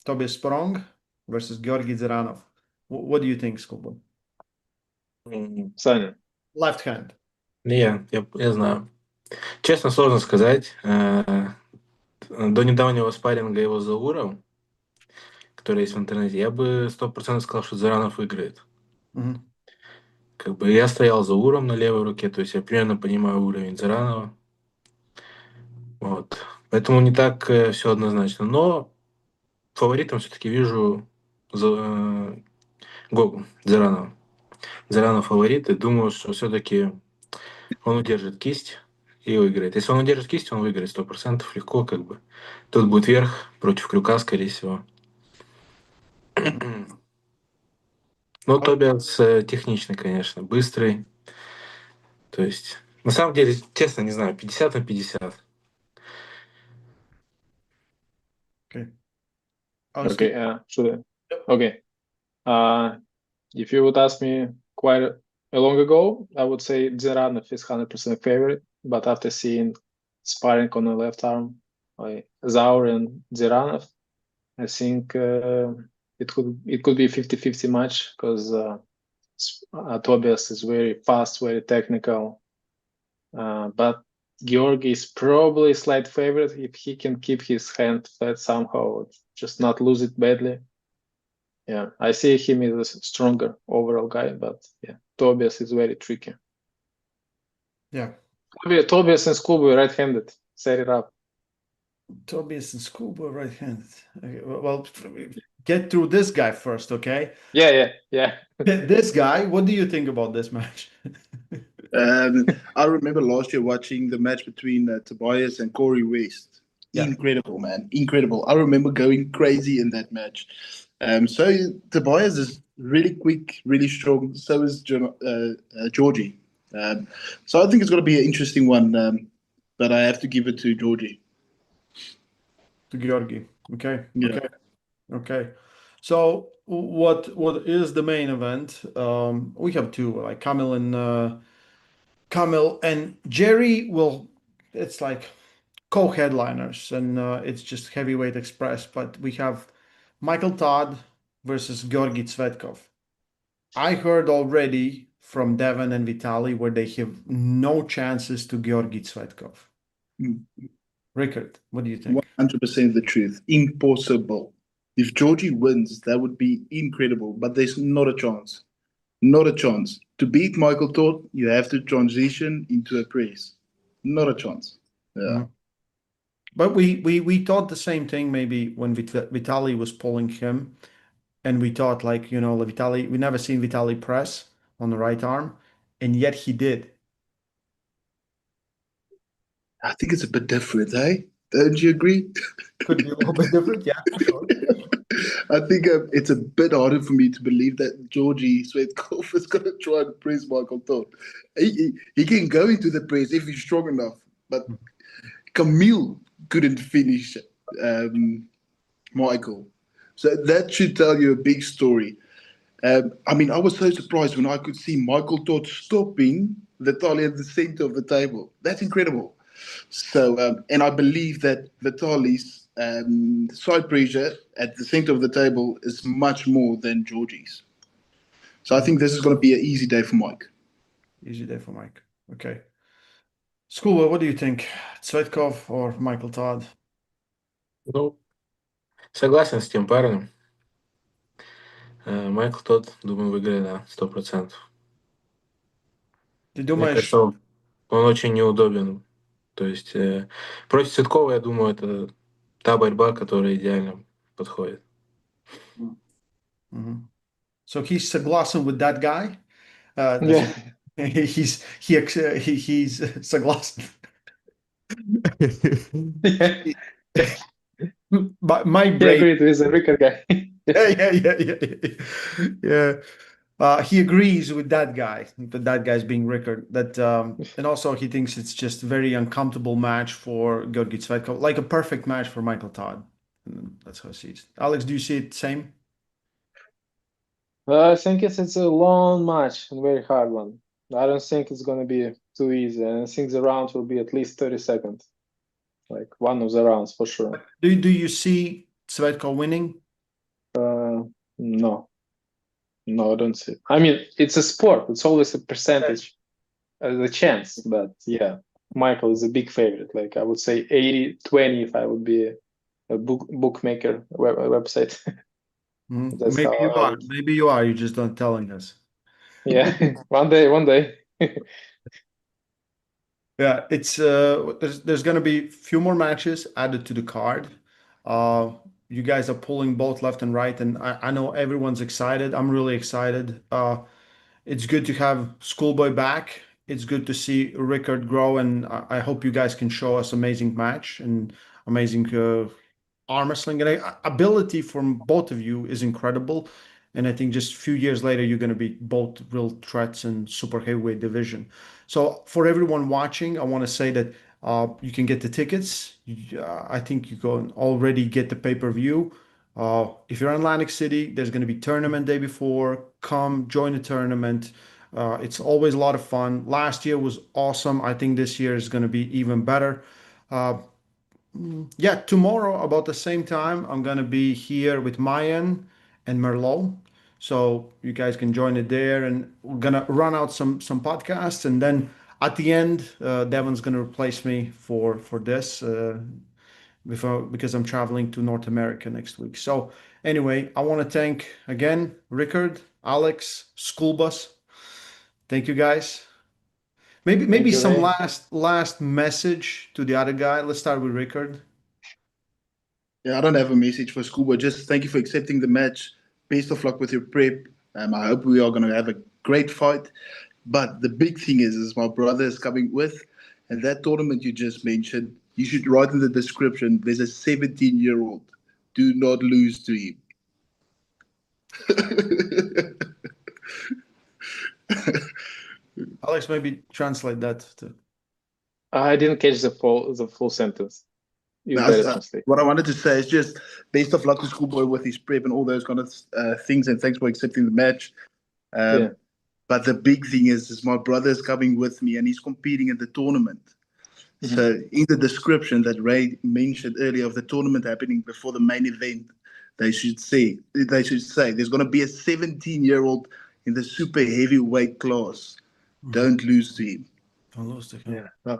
Tobias Sprung versus Georgi Zeranov. What do you think, Schoolboy?
Саня.
Left hand.
Я знаю. Честно, сложно сказать. До недавнего спарринга его с Зауром, который есть в интернете, я бы 100% сказал, что Заранов выиграет.
Мгм.
Как бы я стоял за Уром на левой руке, то есть я примерно понимаю уровень Заранова. Вот. Поэтому не так все однозначно. Но фаворитом все-таки вижу Гогу Заранова. Заранов фаворит, и думаю, что все-таки он удержит кисть и выиграет. Если он удержит кисть, он выиграет 100%, легко как бы. Тут будет верх против крюка, скорее всего. Но Тобиас техничный, конечно, быстрый. То есть, на самом деле, честно, не знаю, 50 на 50.
Okay.
Okay, should I? Okay. If you would ask me quite a long ago, I would say Zeranov is 100% favorite. But after seeing sparring on the left arm, like Zaur and Zeranov, I think it could be 50-50 match because Tobias is very fast, very technical. But Georgi is probably slight favorite if he can keep his hand flat somehow, just not lose it badly. Yeah, I see him as a stronger overall guy, but yeah, Tobias is very tricky.
Yeah.
Tobias and Schoolboy right-handed. Set it up.
Tobias and Schoolboy right-handed. Okay, well, get through this guy first, okay?
Yeah.
This guy, what do you think about this match?
I remember last year watching the match between Tobias and Corey West.
Yeah.
Incredible, man. Incredible. I remember going crazy in that match. So Tobias is really quick, really strong. So is Georgi. So I think it's going to be an interesting one. But I have to give it to Georgi.
To Georgi. Okay.
Yeah.
Okay. So what is the main event? We have two, like Kamil and Jerry will, it's like co-headliners, and it's just heavyweight express, but we have Michael Todd versus Georgi Tsvetkov. I heard already from Devon and Vitaly where they have no chances to Georgi Tsvetkov. Riekerd, what do you think?
100% the truth. Impossible. If Georgi wins, that would be incredible, but there's not a chance. Not a chance. To beat Michael Todd, you have to transition into a press. Not a chance. Yeah.
But we thought the same thing maybe when Vitaly was pulling him, and we thought like, Vitaly, we never seen Vitaly press on the right arm, and yet he did.
I think it's a bit different, eh? Don't you agree?
Could be a little bit different, yeah, for sure.
I think it's a bit harder for me to believe that Georgi Tsvetkov is going to try and press Michael Todd. He can go into the press if he's strong enough, but Kamil couldn't finish Michael. So that should tell you a big story. I mean, I was so surprised when I could see Michael Todd stopping Vitaly at the center of the table. That's incredible. So, and I believe that Vitaly's side pressure at the center of the table is much more than Georgi's. So I think this is going to be an easy day for Mike.
Easy day for Mike. Okay. Schoolboy, what do you think? Tsvetkov or Michael Todd?
Ну, согласен с тем парнем. Майкл Тодд, думаю, выиграет, да, 100%.
Ты
Мне
думаешь,
кажется, он очень неудобен. То есть против Цветкова, я думаю, это та борьба, которая идеально подходит.
So he's согласен with that guy?
Yeah.
He's согласен. But my
He
brain.
agreed with the Riekerd guy.
Yeah. He agrees with that guy, but that guy's being Rickard. That and also he thinks it's just a very uncomfortable match for Georgi Tsvetkov, like a perfect match for Michael Todd. And that's how he sees it. Alex, do you see it same?
I think it's a long match and very hard one. I don't think it's going to be too easy. And I think the round will be at least 30 seconds. Like one of the rounds for sure.
Do you see Tsvetkov winning?
No. No, I don't see it. I mean, it's a sport. It's always a percentage, the chance. But yeah, Michael is a big favorite. Like I would say 80-20 if I would be a bookmaker website. That's
Maybe
how
you
I
are.
would.
Maybe you are. You're just not telling us.
Yeah, one day.
Yeah, it's there's gonna be a few more matches added to the card. You guys are pulling both left and right, and I know everyone's excited. I'm really excited. It's good to have Schoolboy back. It's good to see Rickard grow, and I hope you guys can show us amazing match and amazing arm wrestling. And ability from both of you is incredible. And I think just a few years later, you're going to be both real threats in super heavyweight division. So for everyone watching, I want to say that you can get the tickets. I think you can already get the pay-per-view. If you're in Atlantic City, there's going to be tournament day before. Come join the tournament. It's always a lot of fun. Last year was awesome. I think this year is going to be even better. Uh, yeah, tomorrow about the same time, I'm going to be here with Mayan and Merlo. So you guys can join it there, and we're going to run out some podcasts, and then at the end, Devin's going to replace me for this because I'm traveling to North America next week. So anyway, I want to thank again Rickard, Alex, School Bus. Thank you guys. Maybe
Thank you,
some
Ray.
last message to the other guy. Let's start with Rickard.
Yeah, I don't have a message for Schoolboy. Just thank you for accepting the match. Best of luck with your prep. I hope we are going to have a great fight. But the big thing is my brother is coming with, and that tournament you just mentioned, you should write in the description, there's a 17-year-old. Do not lose to him.
Alex, maybe translate that to.
I didn't catch the full sentence. You
Now,
better translate.
what I wanted to say is just best of luck to Schoolboy with his prep and all those kind of things, and thanks for accepting the match.
Yeah.
But the big thing is my brother is coming with me, and he's competing in the tournament.
Mhm.
So in the description that Ray mentioned earlier of the tournament happening before the main event, they should say there's going to be a 17-year-old in the super heavyweight class. Don't lose to him.
Don't lose to him.
Yeah.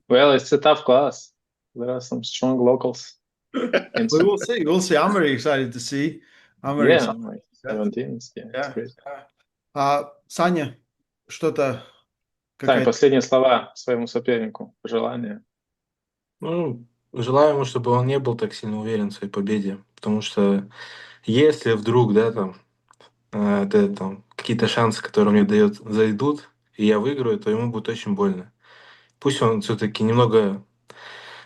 Well, it's a tough class. There are some strong locals. And
We will see. We'll see. I'm very excited to see. I'm very
yeah,
excited.
like 17s. Yeah, it's
Yeah.
great.
Саня, что-то
Сань,
какая-то.
последние слова своему сопернику, пожелания.
Ну, желаю ему, чтобы он не был так сильно уверен в своей победе, потому что если вдруг, да, там какие-то шансы, которые мне дает, зайдут, и я выиграю, то ему будет очень больно. Пусть он все-таки немного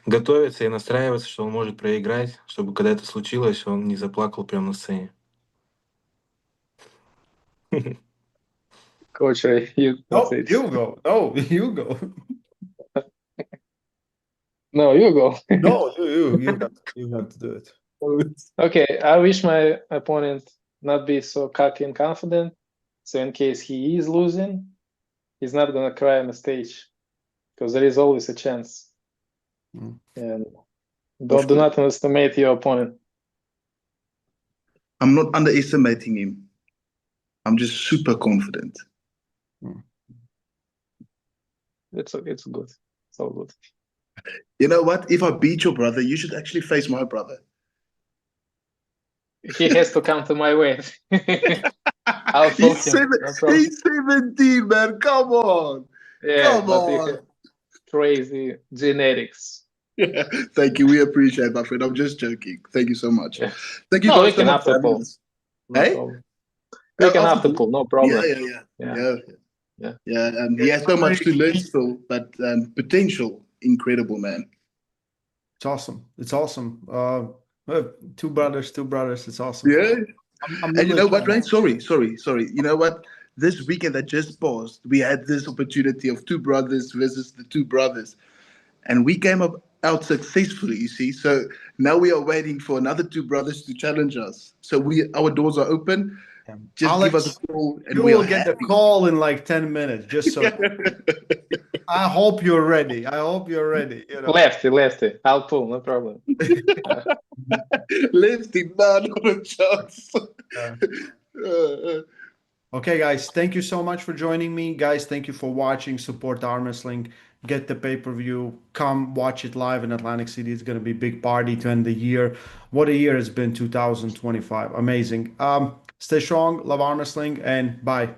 готовится и настраивается, что он может проиграть, чтобы когда это случилось, он не заплакал прямо на сцене.
Coach Ray, you
No,
say it.
you go. No, you go.
No, you go.
No, you have to do it.
Okay, I wish my opponent not be so cocky and confident. So in case he is losing, he's not gonna cry on the stage, because there is always a chance. And do not underestimate your opponent.
I'm not underestimating him. I'm just super confident.
It's good. It's all good.
You know what? If I beat your brother, you should actually face my brother.
He has to come to my way. I'll full him. No problem.
He's 17, man. Come on.
Yeah,
Come
but you
on.
have crazy genetics.
Yeah, thank you. We appreciate it, my friend. I'm just joking. Thank you so much.
Yeah.
Thank you
No,
guys
we can
so much for having
after-pull.
us.
No
Hey?
problem. We can after-pull, no problem.
Yeah. He has so much to learn still, but potential, incredible, man.
It's awesome. It's awesome. Two brothers. It's awesome.
Yeah.
I'm
And you know what,
religious.
Ryan? Sorry. You know what? This weekend that just passed, we had this opportunity of two brothers versus the two brothers, and we came up out successfully. You see, so now we are waiting for another two brothers to challenge us. So our doors are open. Just give us
Alex,
a call, and
you
we are
will get the
happy.
call in like 10 minutes, just so I hope you're ready. I hope you're ready. You know.
Lefty. I'll pull, no problem.
Lifting, none of a chance.
Okay, guys, thank you so much for joining me. Guys, thank you for watching. Support arm wrestling. Get the pay-per-view. Come watch it live in Atlantic City. It's going to be a big party to end the year. What a year has been 2025. Amazing. Stay strong. Love arm wrestling, and bye.